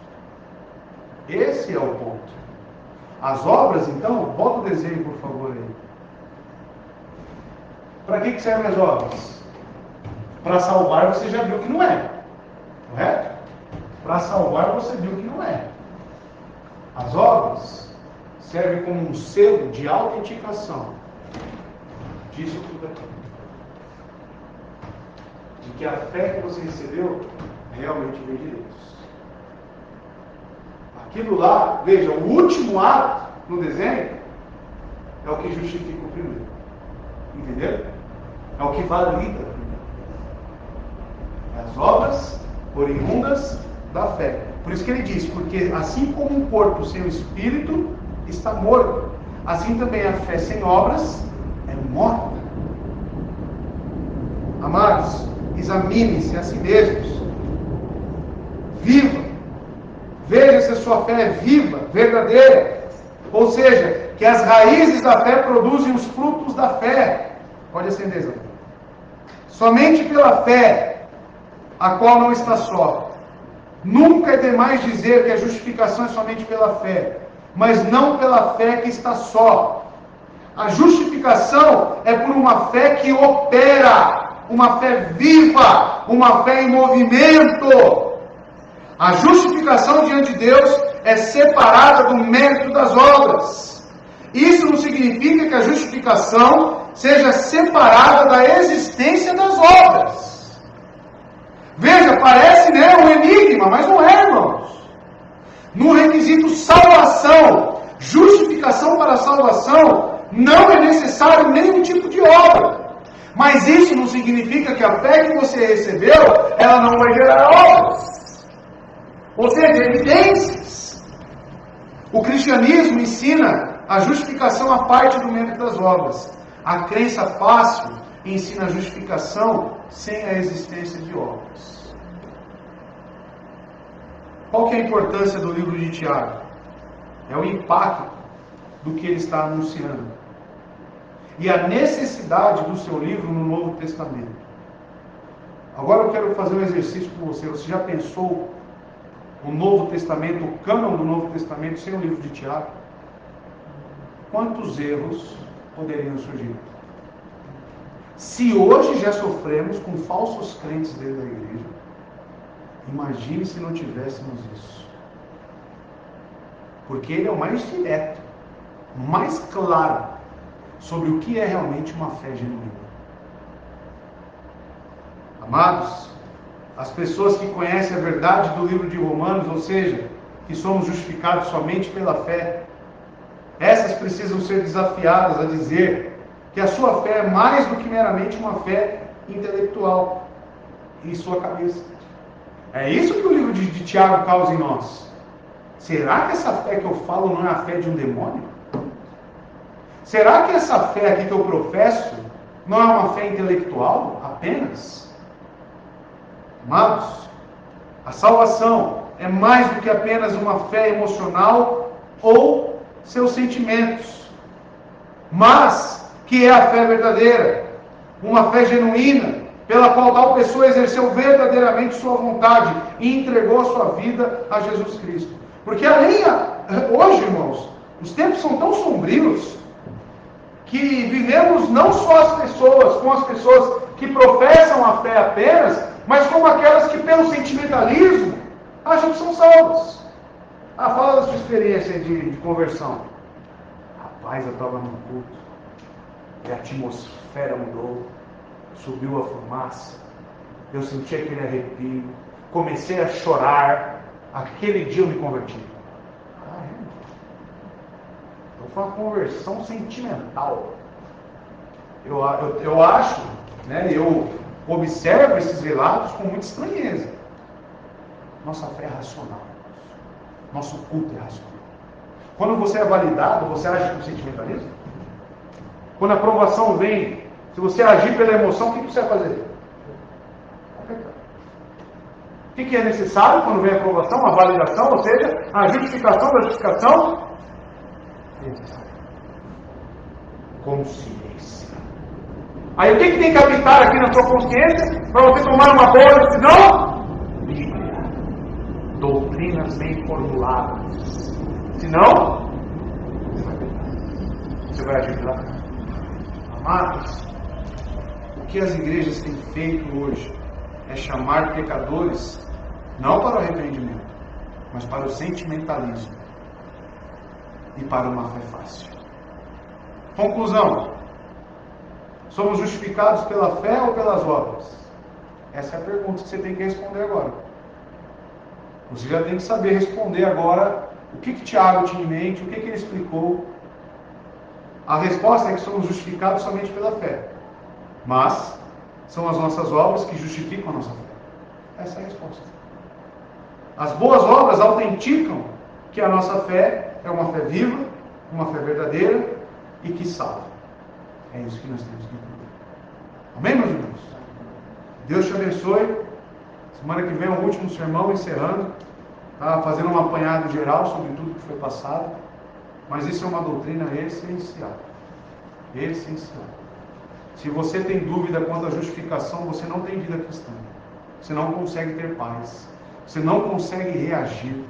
Esse é o ponto. As obras, então, bota o desenho, por favor, aí. Para que servem as obras? Para salvar, você já viu que não é. Correto? Para salvar, você viu que não é. As obras servem como um selo de autenticação disso tudo aqui. De que a fé que você recebeu realmente vem de Deus. Aquilo lá, veja, o último ato no desenho é o que justifica o primeiro. Entenderam? É o que valida o primeiro. As obras oriundas da fé. Por isso que ele diz, porque assim como um corpo sem o espírito está morto, assim também a fé sem obras é morta. Amados, examinem-se a si mesmos. Viva. Veja se a sua fé é viva, verdadeira. Ou seja, que as raízes da fé produzem os frutos da fé. Pode acender, Zé. Somente pela fé, a qual não está só. Nunca é demais dizer que a justificação é somente pela fé, mas não pela fé que está só. A justificação é por uma fé que opera, uma fé viva, uma fé em movimento. A justificação diante de Deus é separada do mérito das obras. Isso não significa que a justificação seja separada da existência das obras. Veja, parece, né, um enigma, mas não é, irmãos. No requisito salvação, justificação para salvação, não é necessário nenhum tipo de obra. Mas isso não significa que a fé que você recebeu, ela não vai gerar obras. Ou seja, evidências. O cristianismo ensina a justificação à parte do mérito das obras. A crença fácil ensina a justificação sem a existência de obras. Qual que é a importância do livro de Tiago? É o impacto do que ele está anunciando. E a necessidade do seu livro no Novo Testamento. Agora eu quero fazer um exercício com você. Você já pensou o Novo Testamento, o cânon do Novo Testamento sem o livro de Tiago? Quantos erros poderiam surgir? Se hoje já sofremos com falsos crentes dentro da igreja, imagine se não tivéssemos isso. Porque ele é o mais direto, mais claro sobre o que é realmente uma fé genuína. Amados, as pessoas que conhecem a verdade do livro de Romanos, ou seja, que somos justificados somente pela fé, essas precisam ser desafiadas a dizer que a sua fé é mais do que meramente uma fé intelectual em sua cabeça. É isso que o livro de Tiago causa em nós. Será que essa fé que eu falo não é a fé de um demônio? Será que essa fé aqui que eu professo não é uma fé intelectual apenas? Amados, a salvação é mais do que apenas uma fé emocional ou seus sentimentos, mas que é a fé verdadeira, uma fé genuína, pela qual tal pessoa exerceu verdadeiramente sua vontade e entregou a sua vida a Jesus Cristo. Porque hoje, irmãos, os tempos são tão sombrios que vivemos não só com as pessoas que professam a fé apenas, mas como aquelas que pelo sentimentalismo acham que são salvas. Fala da sua experiência de conversão. Rapaz, eu estava num culto e a atmosfera mudou, subiu a fumaça, eu senti aquele arrepio, comecei a chorar, aquele dia eu me converti. Então foi uma conversão sentimental. Eu acho, né, eu observo esses relatos com muita estranheza. Nossa fé é racional. Nosso culto é racional. Quando você é validado, você age com sentimentalismo? Quando a aprovação vem, se você agir pela emoção, o que você vai fazer? O que é necessário quando vem a aprovação, a validação, ou seja, a justificação da justificação? Consciência. Aí o que tem que habitar aqui na sua consciência para você tomar uma boa decisão? Bíblia. Doutrinas bem formuladas. Senão, você vai agir lá. Amados, o que as igrejas têm feito hoje é chamar pecadores não para o arrependimento, mas para o sentimentalismo e para uma fé fácil. Conclusão: somos justificados pela fé ou pelas obras? Essa é a pergunta que você tem que responder agora. Você já tem que saber responder agora o que Tiago tinha em mente, o que ele explicou. A resposta é que somos justificados somente pela fé, mas são as nossas obras que justificam a nossa fé. Essa é a resposta. As boas obras autenticam que a nossa fé é uma fé viva, uma fé verdadeira e que salva. É isso que nós temos que entender. Amém, meus irmãos? Deus te abençoe. Semana que vem é o último sermão, encerrando, fazendo um apanhado geral sobre tudo que foi passado. Mas isso é uma doutrina essencial. Essencial. Se você tem dúvida quanto à justificação, você não tem vida cristã. Você não consegue ter paz. Você não consegue reagir.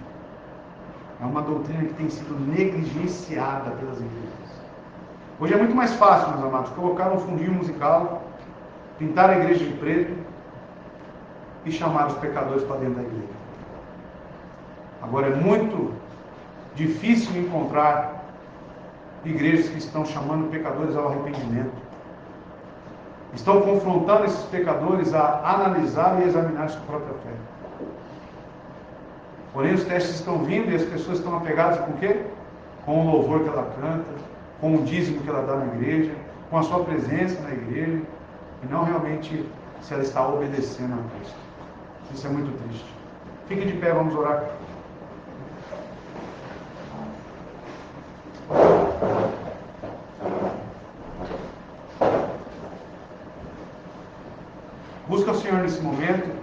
É uma doutrina que tem sido negligenciada pelas igrejas. Hoje é muito mais fácil, meus amados, colocar um fundinho musical, pintar a igreja de preto e chamar os pecadores para dentro da igreja. Agora é muito difícil encontrar igrejas que estão chamando pecadores ao arrependimento. Estão confrontando esses pecadores a analisar e examinar sua própria fé. Porém, os testes estão vindo e as pessoas estão apegadas com o quê? Com o louvor que ela canta, com o dízimo que ela dá na igreja, com a sua presença na igreja, e não realmente se ela está obedecendo a Cristo. Isso é muito triste. Fique de pé, vamos orar. Busca o Senhor nesse momento.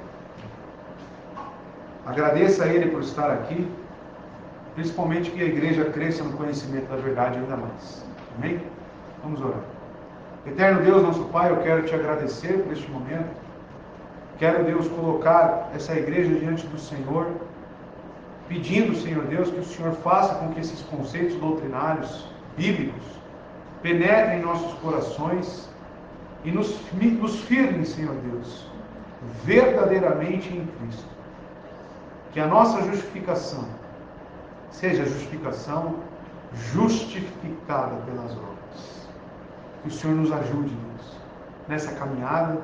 Agradeça a Ele por estar aqui. Principalmente que a igreja cresça no conhecimento da verdade ainda mais. Amém? Vamos orar. Eterno Deus, nosso Pai, eu quero te agradecer por este momento. Quero, Deus, colocar essa igreja diante do Senhor, pedindo, Senhor Deus, que o Senhor faça com que esses conceitos doutrinários, bíblicos, penetrem em nossos corações e nos firmem, Senhor Deus, verdadeiramente em Cristo. Que a nossa justificação seja justificação justificada pelas obras. Que o Senhor nos ajude, Deus, nessa caminhada.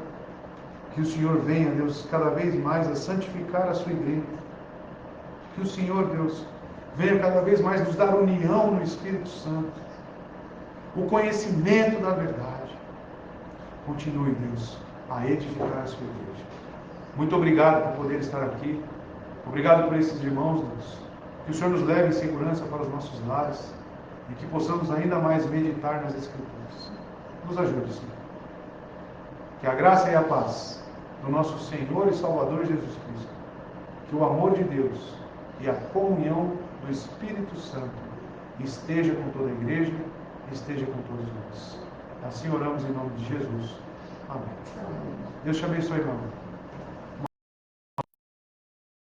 Que o Senhor venha, Deus, cada vez mais a santificar a sua igreja. Que o Senhor, Deus, venha cada vez mais nos dar união no Espírito Santo. O conhecimento da verdade. Continue, Deus, a edificar a sua igreja. Muito obrigado por poder estar aqui. Obrigado por esses irmãos, Deus. Que o Senhor nos leve em segurança para os nossos lares e que possamos ainda mais meditar nas Escrituras. Nos ajude, Senhor. Que a graça e a paz do nosso Senhor e Salvador Jesus Cristo, que o amor de Deus e a comunhão do Espírito Santo esteja com toda a igreja e esteja com todos nós. Assim oramos em nome de Jesus. Amém. Deus te abençoe, irmão.